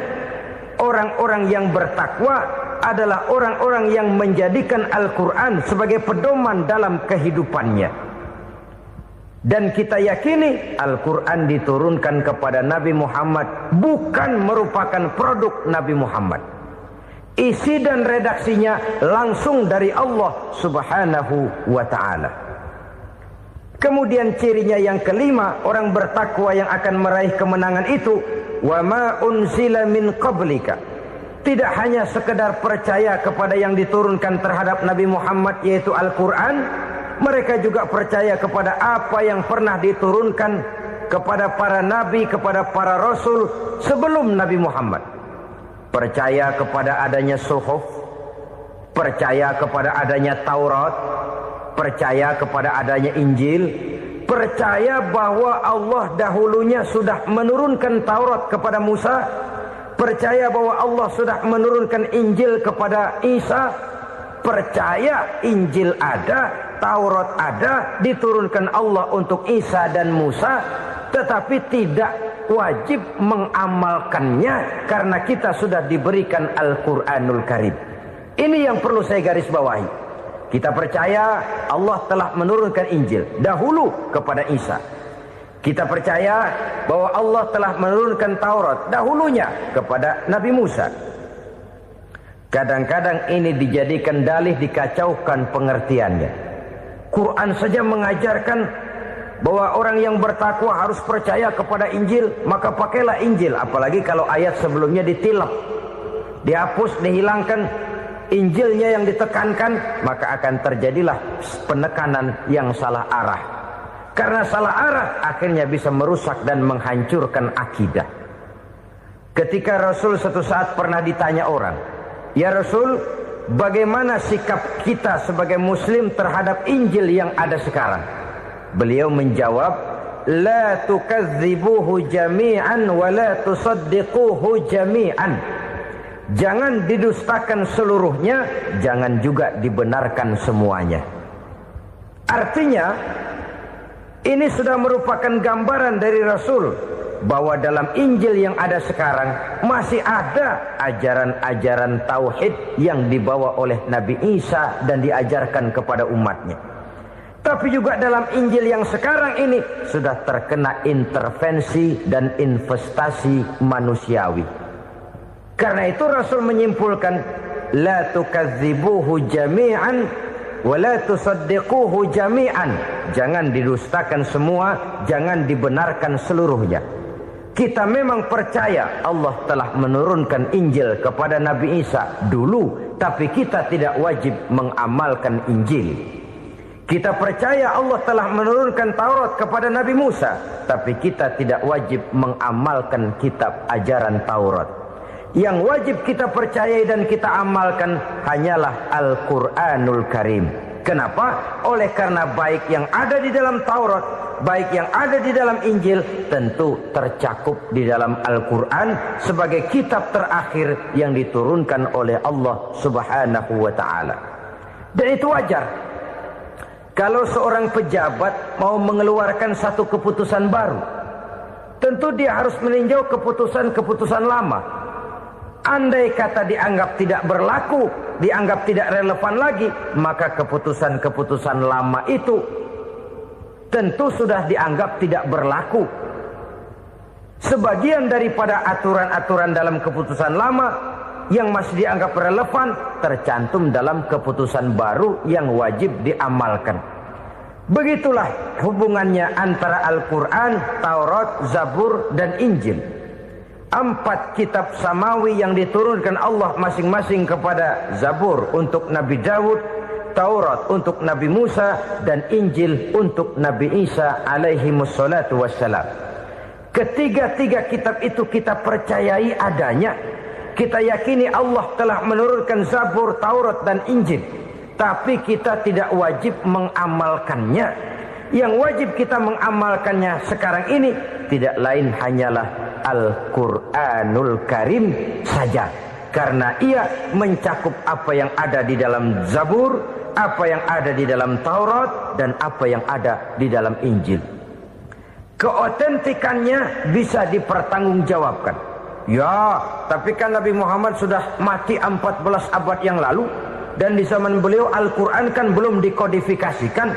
orang-orang yang bertakwa adalah orang-orang yang menjadikan Al-Quran sebagai pedoman dalam kehidupannya. Dan kita yakini Al-Quran diturunkan kepada Nabi Muhammad bukan merupakan produk Nabi Muhammad. Isi dan redaksinya langsung dari Allah Subhanahu wa ta'ala. Kemudian cirinya yang kelima, orang bertakwa yang akan meraih kemenangan itu, wa ma unzila min qablika. Tidak hanya sekedar percaya kepada yang diturunkan terhadap Nabi Muhammad, yaitu Al-Quran, mereka juga percaya kepada apa yang pernah diturunkan kepada para nabi, kepada para rasul sebelum Nabi Muhammad. Percaya kepada adanya suhuf, percaya kepada adanya Taurat, percaya kepada adanya Injil, percaya bahwa Allah dahulunya sudah menurunkan Taurat kepada Musa, percaya bahwa Allah sudah menurunkan Injil kepada Isa, percaya Injil ada, Taurat ada, diturunkan Allah untuk Isa dan Musa, tetapi tidak wajib mengamalkannya karena kita sudah diberikan Al-Quranul Karim. Ini yang perlu saya garis bawahi. Kita percaya Allah telah menurunkan Injil dahulu kepada Isa. Kita percaya bahwa Allah telah menurunkan Taurat dahulunya kepada Nabi Musa. Kadang-kadang ini dijadikan dalih, dikacaukan pengertiannya. Quran saja mengajarkan bahwa orang yang bertakwa harus percaya kepada Injil, maka pakailah Injil. Apalagi kalau ayat sebelumnya ditilap, dihapus, dihilangkan, Injilnya yang ditekankan, maka akan terjadilah penekanan yang salah arah. Karena salah arah akhirnya bisa merusak dan menghancurkan akidah. Ketika Rasul suatu saat pernah ditanya orang, "Ya Rasul, bagaimana sikap kita sebagai muslim terhadap Injil yang ada sekarang?" Beliau menjawab, "La tukadzibuhu jami'an wa la tusaddiquhu jami'an." Jangan didustakan seluruhnya, jangan juga dibenarkan semuanya. Artinya, ini sudah merupakan gambaran dari Rasul bahwa dalam Injil yang ada sekarang masih ada ajaran-ajaran tauhid yang dibawa oleh Nabi Isa dan diajarkan kepada umatnya. Tapi juga dalam Injil yang sekarang ini sudah terkena intervensi dan investasi manusiawi. Karena itu Rasul menyimpulkan, la tukadzibuhu jami'an wa la tusaddiquhu jami'an. Jangan didustakan semua, jangan dibenarkan seluruhnya. Kita memang percaya Allah telah menurunkan Injil kepada Nabi Isa dulu, tapi kita tidak wajib mengamalkan Injil. Kita percaya Allah telah menurunkan Taurat kepada Nabi Musa, tapi kita tidak wajib mengamalkan kitab ajaran Taurat. Yang wajib kita percayai dan kita amalkan hanyalah Al-Quranul Karim. Kenapa? Oleh karena baik yang ada di dalam Taurat, baik yang ada di dalam Injil, tentu tercakup di dalam Al-Quran sebagai kitab terakhir yang diturunkan oleh Allah Subhanahu wa Ta'ala. Dan itu wajar. Kalau seorang pejabat mau mengeluarkan satu keputusan baru, tentu dia harus meninjau keputusan-keputusan lama. Andai kata dianggap tidak berlaku, dianggap tidak relevan lagi, maka keputusan-keputusan lama itu tentu sudah dianggap tidak berlaku. Sebagian daripada aturan-aturan dalam keputusan lama yang masih dianggap relevan tercantum dalam keputusan baru yang wajib diamalkan. Begitulah hubungannya antara Al-Quran, Taurat, Zabur, dan Injil. 4 kitab samawi yang diturunkan Allah masing-masing kepada Zabur untuk Nabi Daud, Taurat untuk Nabi Musa, dan Injil untuk Nabi Isa alaihi wassalatu wassalam. Ketiga-tiga kitab itu kita percayai adanya. Kita yakini Allah telah menurunkan Zabur, Taurat, dan Injil. Tapi kita tidak wajib mengamalkannya. Yang wajib kita mengamalkannya sekarang ini tidak lain hanyalah Al-Quranul Karim saja. Karena ia mencakup apa yang ada di dalam Zabur, apa yang ada di dalam Taurat, dan apa yang ada di dalam Injil. Keotentikannya bisa dipertanggungjawabkan. Ya, tapi kan Nabi Muhammad sudah mati 14 abad yang lalu, dan di zaman beliau Al-Quran kan belum dikodifikasikan,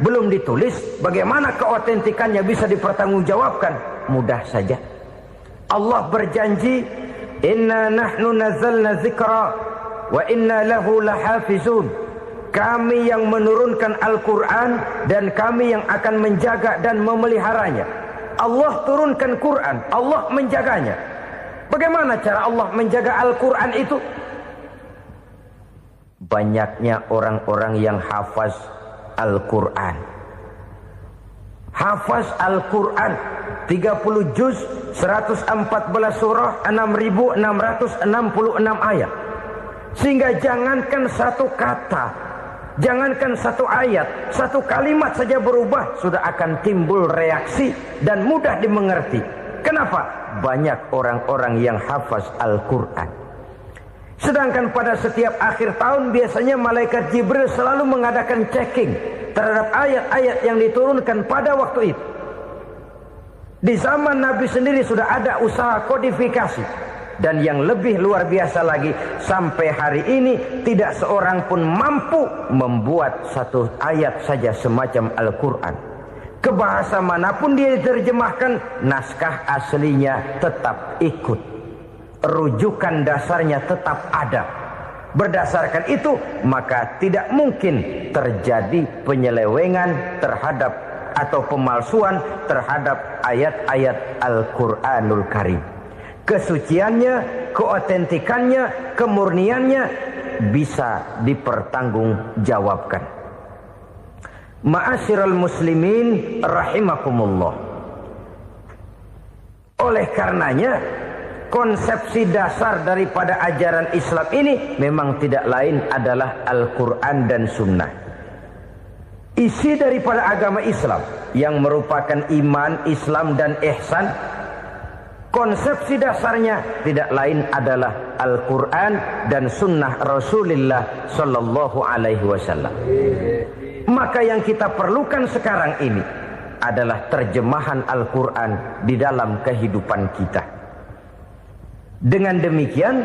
belum ditulis. Bagaimana keotentikannya bisa dipertanggungjawabkan? Mudah saja. Allah berjanji, "Inna nahnu nazzalna dzikra wa inna lahu lahafizun." Kami yang menurunkan Al-Quran dan kami yang akan menjaga dan memeliharanya. Allah turunkan Quran, Allah menjaganya. Bagaimana cara Allah menjaga Al-Quran itu? Banyaknya orang-orang yang hafaz Al-Quran. Hafaz Al-Quran 30 juz, 114 surah, 6.666 ayat. Sehingga jangankan satu kata Jangankan satu ayat, satu kalimat saja berubah, sudah akan timbul reaksi dan mudah dimengerti. Kenapa? Banyak orang-orang yang hafaz Al-Quran. Sedangkan pada setiap akhir tahun biasanya malaikat Jibril selalu mengadakan checking terhadap ayat-ayat yang diturunkan pada waktu itu. Di zaman Nabi sendiri sudah ada usaha kodifikasi. Dan yang lebih luar biasa lagi, sampai hari ini tidak seorang pun mampu membuat satu ayat saja semacam Al-Quran. Ke bahasa manapun dia diterjemahkan, naskah aslinya tetap ikut. Rujukan dasarnya tetap ada. Berdasarkan itu, maka tidak mungkin terjadi penyelewengan terhadap atau pemalsuan terhadap ayat-ayat Al-Quranul Karim. Kesuciannya, keotentikannya, kemurniannya bisa dipertanggungjawabkan. Ma'asyiral muslimin rahimakumullah. Oleh karenanya, konsepsi dasar daripada ajaran Islam ini memang tidak lain adalah Al-Quran dan Sunnah. Isi daripada agama Islam yang merupakan iman, Islam dan ihsan, konsepsi dasarnya tidak lain adalah Al-Quran dan Sunnah Rasulullah Sallallahu Alaihi Wasallam. Maka yang kita perlukan sekarang ini adalah terjemahan Al-Quran di dalam kehidupan kita. Dengan demikian,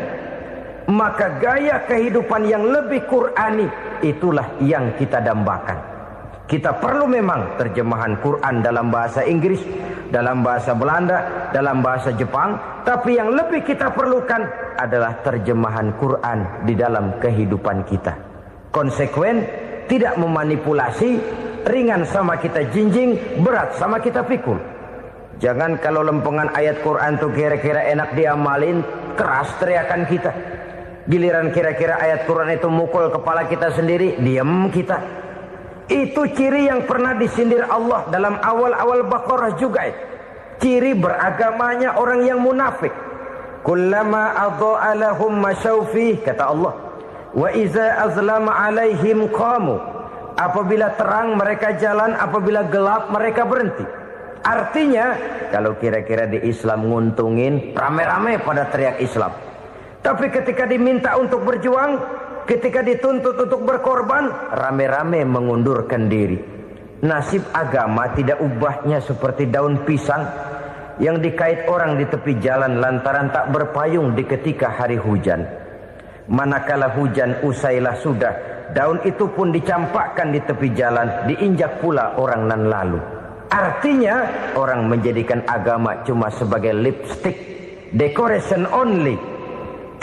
maka gaya kehidupan yang lebih Qurani itulah yang kita dambakan. Kita perlu memang terjemahan Quran dalam bahasa Inggris, dalam bahasa Belanda, dalam bahasa Jepang. Tapi yang lebih kita perlukan adalah terjemahan Quran di dalam kehidupan kita. Konsekuen, tidak memanipulasi, ringan sama kita jinjing, berat sama kita pikul. Jangan kalau lempengan ayat Quran tuh kira-kira enak diamalin, keras teriakan kita. Giliran kira-kira ayat Quran itu mukul kepala kita sendiri, diam kita. Itu ciri yang pernah disindir Allah dalam awal-awal Baqarah juga. Ciri beragamanya orang yang munafik. Kullama adha'a lahum masyawfih, kata Allah. Wa iza azlama alaihim qamu. Apabila terang mereka jalan, apabila gelap mereka berhenti. Artinya, kalau kira-kira di Islam nguntungin, rame-rame pada teriak Islam. Tapi ketika diminta untuk berjuang, ketika dituntut untuk berkorban, rame-rame mengundurkan diri. Nasib agama tidak ubahnya seperti daun pisang yang dikait orang di tepi jalan lantaran tak berpayung di ketika hari hujan. Manakala hujan usailah sudah, daun itu pun dicampakkan di tepi jalan, diinjak pula orang nan lalu. Artinya, orang menjadikan agama cuma sebagai lipstick, decoration only,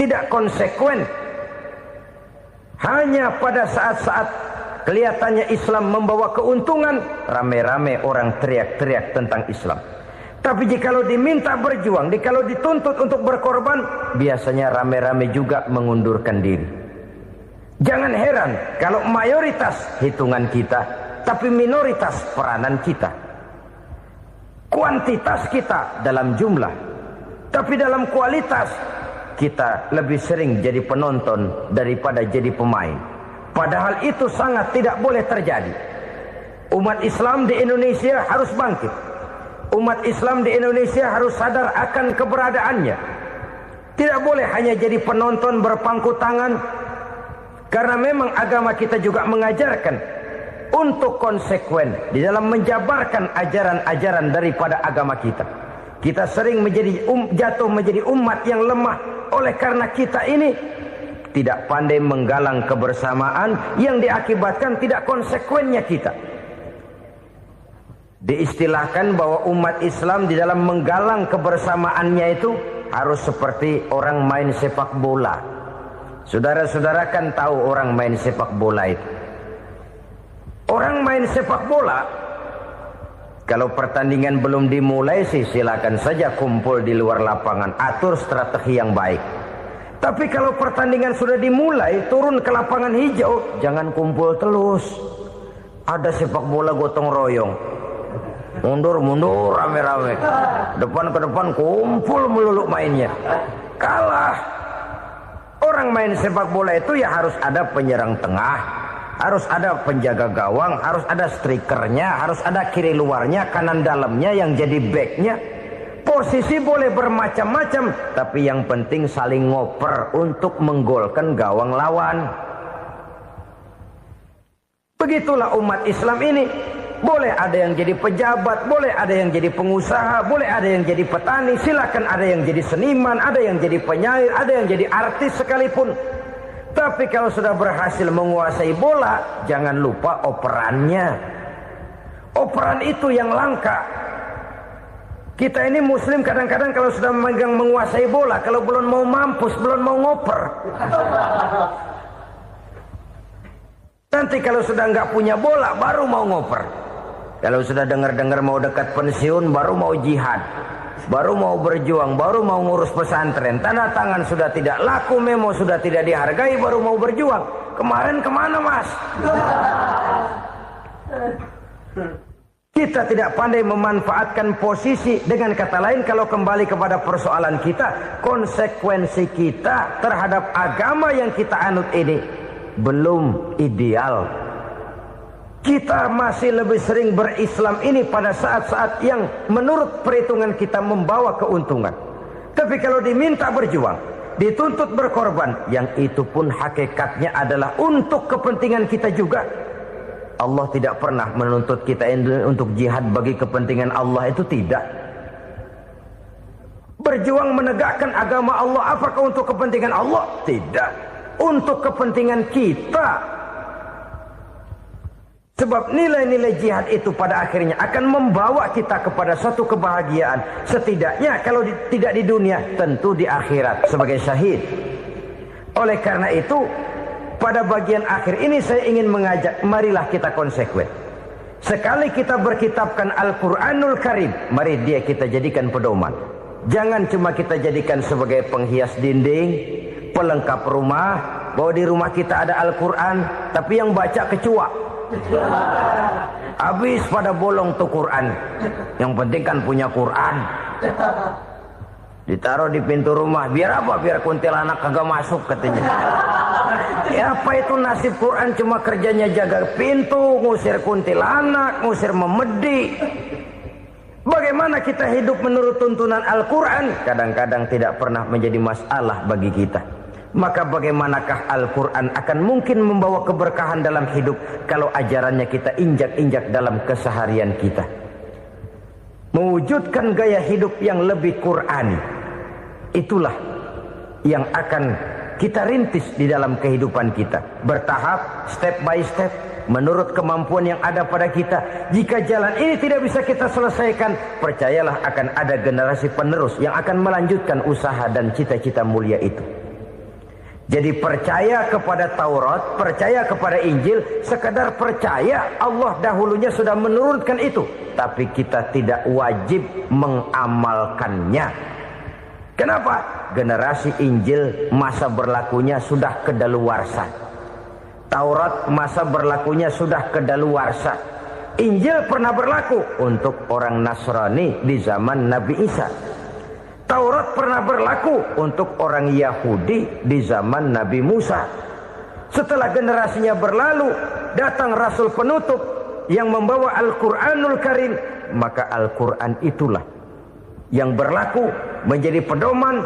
tidak konsekuen. Hanya pada saat-saat kelihatannya Islam membawa keuntungan, rame-rame orang teriak-teriak tentang Islam. Tapi jikalau diminta berjuang, jikalau dituntut untuk berkorban, biasanya rame-rame juga mengundurkan diri. Jangan heran kalau mayoritas hitungan kita, tapi minoritas peranan kita. Kuantitas kita dalam jumlah, tapi dalam kualitas kita lebih sering jadi penonton daripada jadi pemain. Padahal itu sangat tidak boleh terjadi. Umat Islam di Indonesia harus bangkit. Umat Islam di Indonesia harus sadar akan keberadaannya. Tidak boleh hanya jadi penonton berpangku tangan. Karena memang agama kita juga mengajarkan untuk konsekuen di dalam menjabarkan ajaran-ajaran daripada agama kita. Kita sering jatuh menjadi umat yang lemah. Oleh karena kita ini tidak pandai menggalang kebersamaan yang diakibatkan tidak konsekuennya kita. Diistilahkan bahwa umat Islam di dalam menggalang kebersamaannya itu harus seperti orang main sepak bola. Saudara-saudara kan tahu orang main sepak bola itu. Orang main sepak bola, kalau pertandingan belum dimulai sih silakan saja kumpul di luar lapangan, atur strategi yang baik. Tapi kalau pertandingan sudah dimulai, turun ke lapangan hijau, jangan kumpul terus. Ada sepak bola gotong royong, mundur-mundur rame-rame, depan ke depan kumpul melulu mainnya. Kalah. Orang main sepak bola itu ya harus ada penyerang tengah, harus ada penjaga gawang, harus ada strikernya, harus ada kiri luarnya, kanan dalamnya yang jadi backnya. Posisi boleh bermacam-macam, tapi yang penting saling ngoper untuk menggolkan gawang lawan. Begitulah umat Islam ini. Boleh ada yang jadi pejabat, boleh ada yang jadi pengusaha, boleh ada yang jadi petani, silakan ada yang jadi seniman, ada yang jadi penyair, ada yang jadi artis sekalipun. Tapi kalau sudah berhasil menguasai bola, jangan lupa operannya. Operan itu yang langka. Kita ini muslim kadang-kadang kalau sudah memegang menguasai bola, kalau belum mau mampus, belum mau ngoper. Nanti kalau sudah nggak punya bola, baru mau ngoper. Kalau sudah dengar-dengar mau dekat pensiun, baru mau jihad. Baru mau berjuang, baru mau ngurus pesantren. Tanda tangan sudah tidak laku, memo sudah tidak dihargai, baru mau berjuang. Kemarin kemana mas? Kita tidak pandai memanfaatkan posisi. Dengan kata lain, kalau kembali kepada persoalan kita, konsekuensi kita terhadap agama yang kita anut ini belum ideal. Kita masih lebih sering berislam ini pada saat-saat yang menurut perhitungan kita membawa keuntungan. Tapi kalau diminta berjuang, dituntut berkorban, yang itu pun hakikatnya adalah untuk kepentingan kita juga. Allah tidak pernah menuntut kita untuk jihad bagi kepentingan Allah, itu tidak. Berjuang menegakkan agama Allah, apakah untuk kepentingan Allah? Tidak. Untuk kepentingan kita. Sebab nilai-nilai jihad itu pada akhirnya akan membawa kita kepada suatu kebahagiaan. Setidaknya kalau tidak di dunia, tentu di akhirat sebagai syahid. Oleh karena itu, pada bagian akhir ini saya ingin mengajak, marilah kita konsekuen. Sekali kita berkitabkan Al-Quranul Karim, mari dia kita jadikan pedoman. Jangan cuma kita jadikan sebagai penghias dinding, pelengkap rumah, bahwa di rumah kita ada Al-Quran, tapi yang baca kecoa. Habis pada bolong tuh Quran. Yang penting kan punya Quran. Ditaruh di pintu rumah. Biar apa? Biar kuntilanak kagak masuk katanya. Ya apa itu nasib Quran, cuma kerjanya jaga pintu, ngusir kuntilanak, ngusir memedi. Bagaimana kita hidup menurut tuntunan Al-Quran? Kadang-kadang tidak pernah menjadi masalah bagi kita. Maka bagaimanakah Al-Quran akan mungkin membawa keberkahan dalam hidup kalau ajarannya kita injak-injak dalam keseharian kita? Mewujudkan gaya hidup yang lebih Qurani, itulah yang akan kita rintis di dalam kehidupan kita. Bertahap, step by step, menurut kemampuan yang ada pada kita. Jika jalan ini tidak bisa kita selesaikan, percayalah akan ada generasi penerus yang akan melanjutkan usaha dan cita-cita mulia itu. Jadi percaya kepada Taurat, percaya kepada Injil, sekadar percaya Allah dahulunya sudah menurunkan itu. Tapi kita tidak wajib mengamalkannya. Kenapa? Generasi Injil masa berlakunya sudah kedaluarsa. Taurat masa berlakunya sudah kedaluarsa. Injil pernah berlaku untuk orang Nasrani di zaman Nabi Isa. Taurat pernah berlaku untuk orang Yahudi di zaman Nabi Musa. Setelah generasinya berlalu, datang Rasul penutup yang membawa Al-Quranul Karim. Maka Al-Quran itulah yang berlaku menjadi pedoman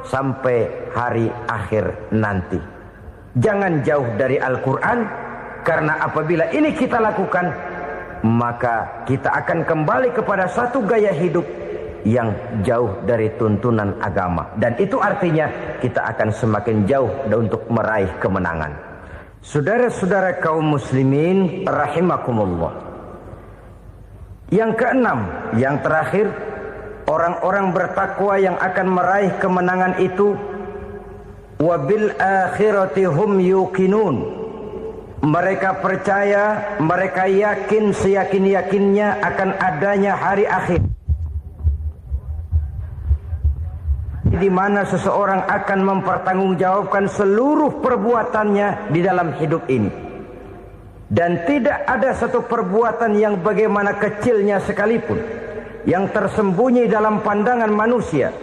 sampai hari akhir nanti. Jangan jauh dari Al-Quran, karena apabila ini kita lakukan, maka kita akan kembali kepada satu gaya hidup yang jauh dari tuntunan agama. Dan itu artinya kita akan semakin jauh untuk meraih kemenangan. Saudara-saudara kaum muslimin rahimakumullah. Yang keenam, yang terakhir, orang-orang bertakwa yang akan meraih kemenangan itu, wabil akhirati hum yuqinun. Mereka percaya, mereka yakin seyakin-yakinnya akan adanya hari akhir, di mana seseorang akan mempertanggungjawabkan seluruh perbuatannya di dalam hidup ini. Dan tidak ada satu perbuatan yang bagaimana kecilnya sekalipun yang tersembunyi dalam pandangan manusia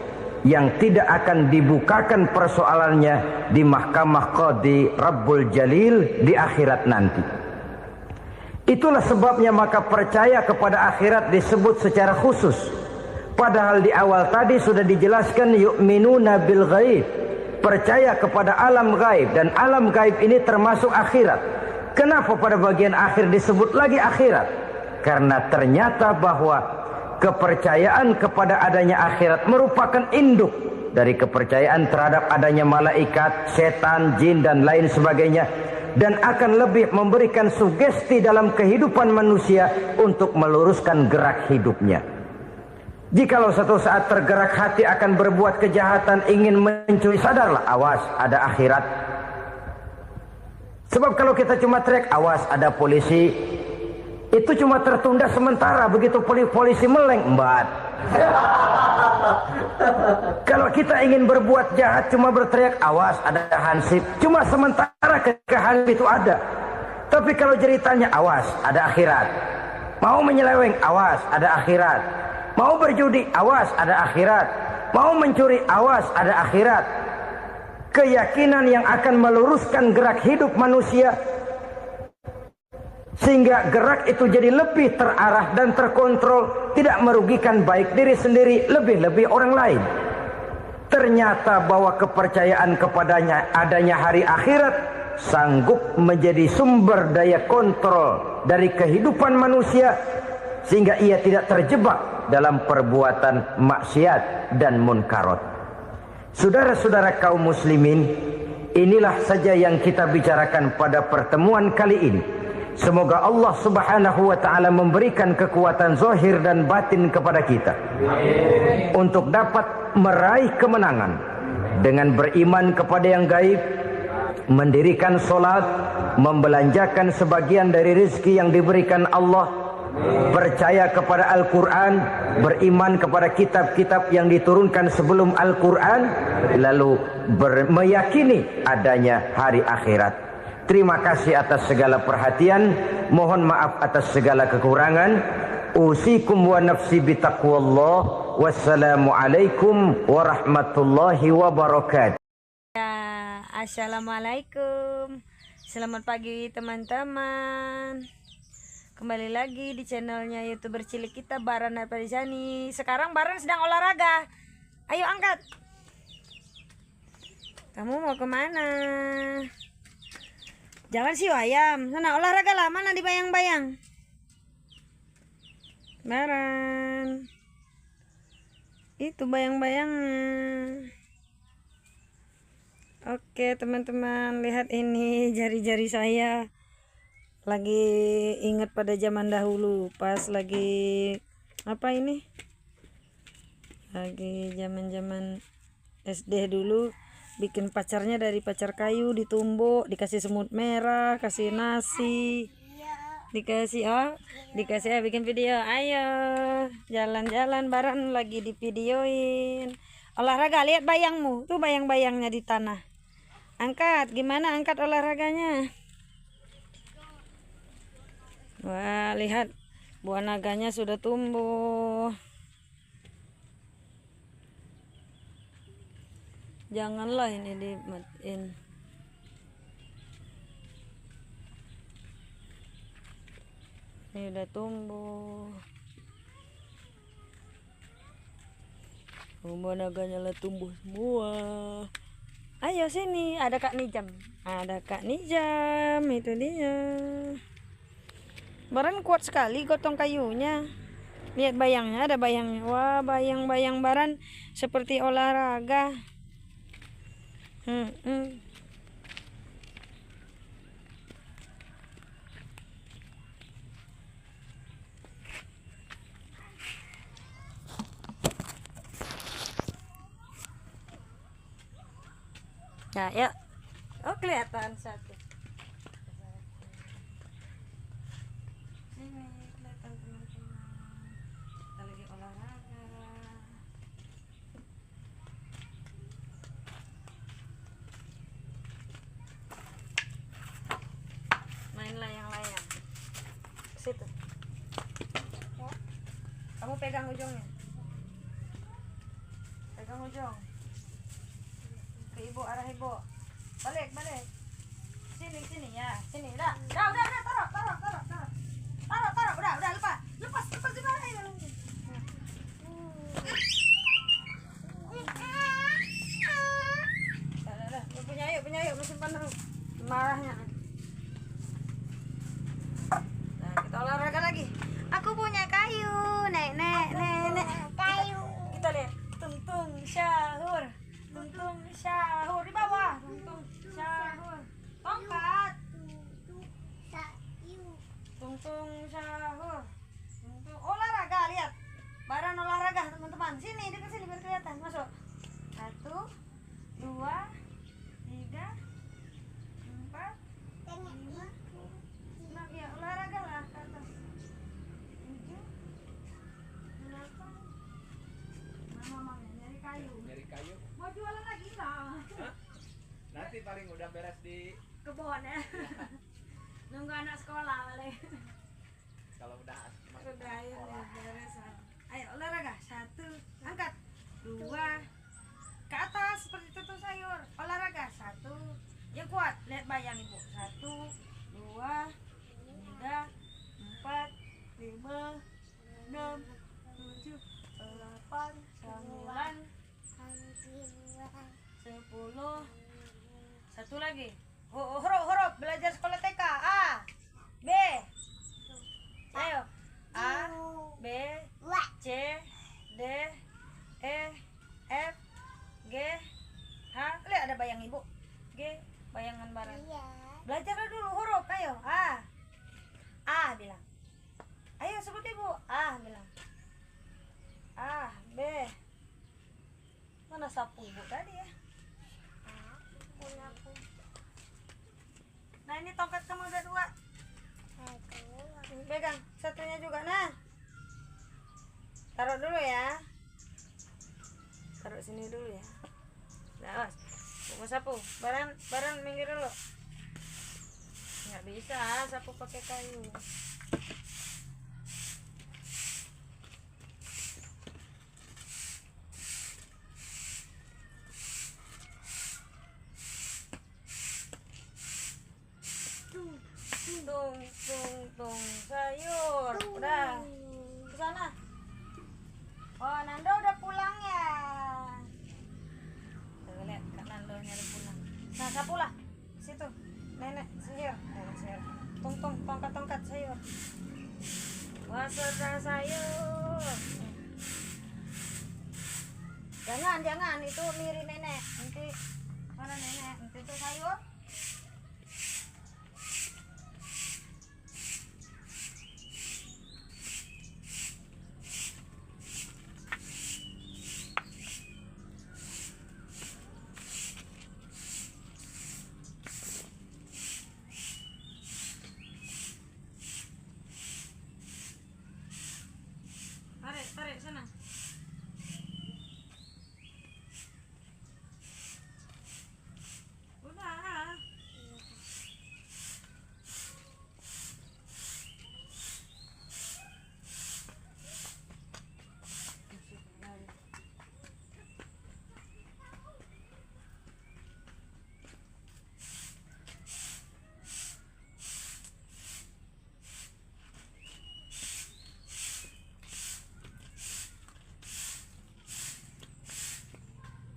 yang tidak akan dibukakan persoalannya di mahkamah Qadi Rabbul Jalil di akhirat nanti. Itulah sebabnya maka percaya kepada akhirat disebut secara khusus. Padahal di awal tadi sudah dijelaskan yu'minuna bil ghaib, percaya kepada alam gaib, dan alam gaib ini termasuk akhirat. Kenapa pada bagian akhir disebut lagi akhirat? Karena ternyata bahwa kepercayaan kepada adanya akhirat merupakan induk dari kepercayaan terhadap adanya malaikat, setan, jin dan lain sebagainya, dan akan lebih memberikan sugesti dalam kehidupan manusia untuk meluruskan gerak hidupnya. Jikalau satu saat tergerak hati akan berbuat kejahatan, ingin mencuri, sadarlah, awas ada akhirat. Sebab kalau kita cuma teriak awas ada polisi, itu cuma tertunda sementara, begitu polisi meleng, embat. Kalau kita ingin berbuat jahat cuma berteriak awas ada hansip, cuma sementara ketika hansip itu ada. Tapi kalau ceritanya awas ada akhirat, mau menyeleweng awas ada akhirat, mau berjudi awas ada akhirat, mau mencuri awas ada akhirat. Keyakinan yang akan meluruskan gerak hidup manusia sehingga gerak itu jadi lebih terarah dan terkontrol, tidak merugikan baik diri sendiri, lebih-lebih orang lain. Ternyata bahwa kepercayaan kepadanya adanya hari akhirat sanggup menjadi sumber daya kontrol dari kehidupan manusia, sehingga ia tidak terjebak dalam perbuatan maksiat dan munkarat. Saudara-saudara kaum muslimin, inilah saja yang kita bicarakan pada pertemuan kali ini. Semoga Allah subhanahu wa ta'ala memberikan kekuatan zahir dan batin kepada kita untuk dapat meraih kemenangan dengan beriman kepada yang gaib, mendirikan solat, membelanjakan sebagian dari rezeki yang diberikan Allah, percaya kepada Al-Quran, beriman kepada kitab-kitab yang diturunkan sebelum Al-Quran, lalu meyakini adanya hari akhirat. Terima kasih atas segala perhatian. Mohon maaf atas segala kekurangan. Usikum wa nafsi bitaqwallah. Wassalamualaikum warahmatullahi wabarakatuh. Ya, assalamualaikum. Selamat pagi teman-teman. Kembali lagi di channelnya YouTuber cilik kita, Baran Arpadisani. Sekarang Baran sedang olahraga. Ayo angkat. Kamu mau kemana? Jangan siu ayam, sana olahraga lah, mana dibayang-bayang. Baran, itu bayang-bayangnya. Oke teman-teman, lihat ini jari-jari saya. Lagi ingat pada zaman dahulu, pas lagi apa ini? Lagi zaman-zaman SD dulu. Bikin pacarnya dari pacar kayu, ditumbuk, dikasih semut merah, kasih nasi, dikasih bikin video. Ayo jalan-jalan, Baran lagi di videoin olahraga. Lihat bayangmu tuh, bayang-bayangnya di tanah. Angkat, gimana angkat olahraganya? Wah, lihat buah naganya sudah tumbuh. Janganlah ini dimatiin. Ini udah tumbuh. Buah naganya lah tumbuh semua. Ayo sini, ada Kak Nijam. Ada Kak Nijam, itu dia. Baran kuat sekali gotong kayunya. Lihat bayangnya, ada bayangnya. Wah, bayang-bayang Baran seperti olahraga. Nah, ya. Oh, kelihatan satu. Ini kelihatan teman-teman. Kita lagi olahraga. Main layang-layang. Situ. Kamu pegang ujungnya. ujung-ujung. Ke ibu, arah ibu. Balik. Sini ya. Sini. Udah, taruh. Udah, lepas di mana ini? Udah. Punya yuk, simpan dulu. Marahnya. Nah, kita olahraga lagi. Aku punya kayu. Nek. Kayu. Kita lihat. Tung syahur. Di bawah. Tung syahur. Tongkat. Tung syahur. Olahraga, lihat. Baran olahraga, teman-teman. Sini, dekat sini biar kelihatan. Masuk. 1, 2, 3, 4, 5, 6. Ya, olahraga lah ke atas. 7, 8. Mamanya nyari kayu. Mau jualan lagi enggak? Nanti paling udah beres di Kebun ya. Nunggu anak sekolah balik. kalau udah masuk Udah ya, sekolah. beres. Ayo olahraga. 1, angkat. 2, ke atas seperti tutur sayur. Olahraga. 1, yang kuat. Lihat bayang ibu. 1, 2, 3, 4, 5, 6, 7, 8, 9, 10. Satu lagi. Huruf belajar sekolah TK. A, B. Ayo. A, B, C, D, E, F, G, H. Lihat ada bayang ibu. G, bayangan barat. Belajar dulu huruf. Ayo. A bilang. Ayo sebut ibu. A bilang. A, B. Mana sapu ibu tadi ya? Nah ini tongkat kamu udah 2. Pegang satunya juga. Nah, taruh dulu ya. Taruh sini dulu ya. Nah, mau sapu. Baran minggir dulu. Nggak bisa sapu pakai kayu. Tung sayur. Udah ke sana. Oh, Nando udah pulang ya. Tuh, lihat Kak Nando nyari pulang. Nah, sapulah situ. Nenek sihir. Tongkat sayur. Waspada sayur. Jangan itu miri nenek. Nanti mana nenek? Nanti itu sayur. Tarik sana. Udah.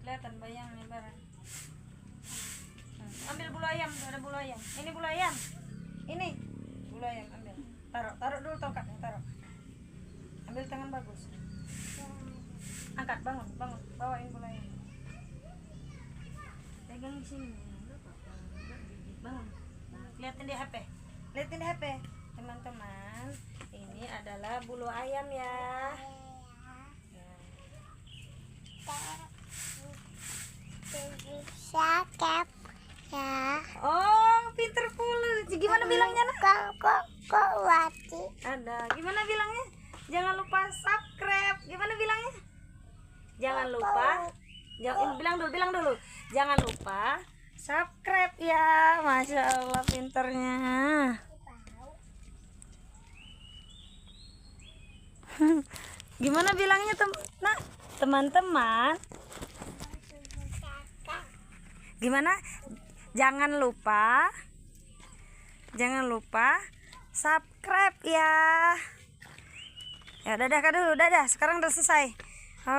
Kelihatan bayangnya barang. Ambil bulu ayam, ada bulu ayam. Ini bulu ayam. Ini bulu ayam ambil. Taruh dulu tongkatnya, taruh. Ambil tangan bagus. Angkat, bangun. Bawain bulu ayam. Pegang di sini. Bangun. Lihatin di HP. Teman-teman, ini adalah bulu ayam ya. Sakep ya. Oh, pinter pula. Gimana bilangnya nak? Kok wati? Ada. Gimana bilangnya? Jangan lupa subscribe. Gimana bilangnya? Jangan lupa. Bilang dulu. Jangan lupa subscribe ya. Masya Allah pinternya. Gimana bilangnya teman-teman? Gimana? Jangan lupa subscribe ya. Ya dadah Kak dulu, dadah. Sekarang udah selesai.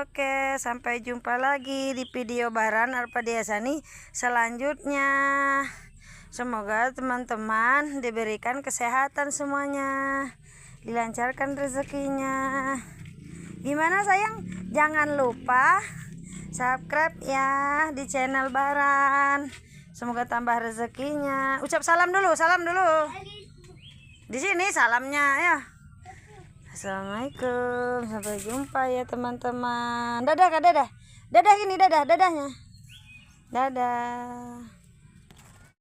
Oke, sampai jumpa lagi di video Baran Arpadiasani selanjutnya. Semoga teman-teman diberikan kesehatan semuanya, dilancarkan rezekinya. Gimana sayang? Jangan lupa subscribe ya di channel Baran. Semoga tambah rezekinya. Ucap salam dulu. Di sini salamnya ya. Assalamualaikum, sampai jumpa ya teman-teman. Dadah Kak, dadah. Dadah gini, dadahnya. Dadah.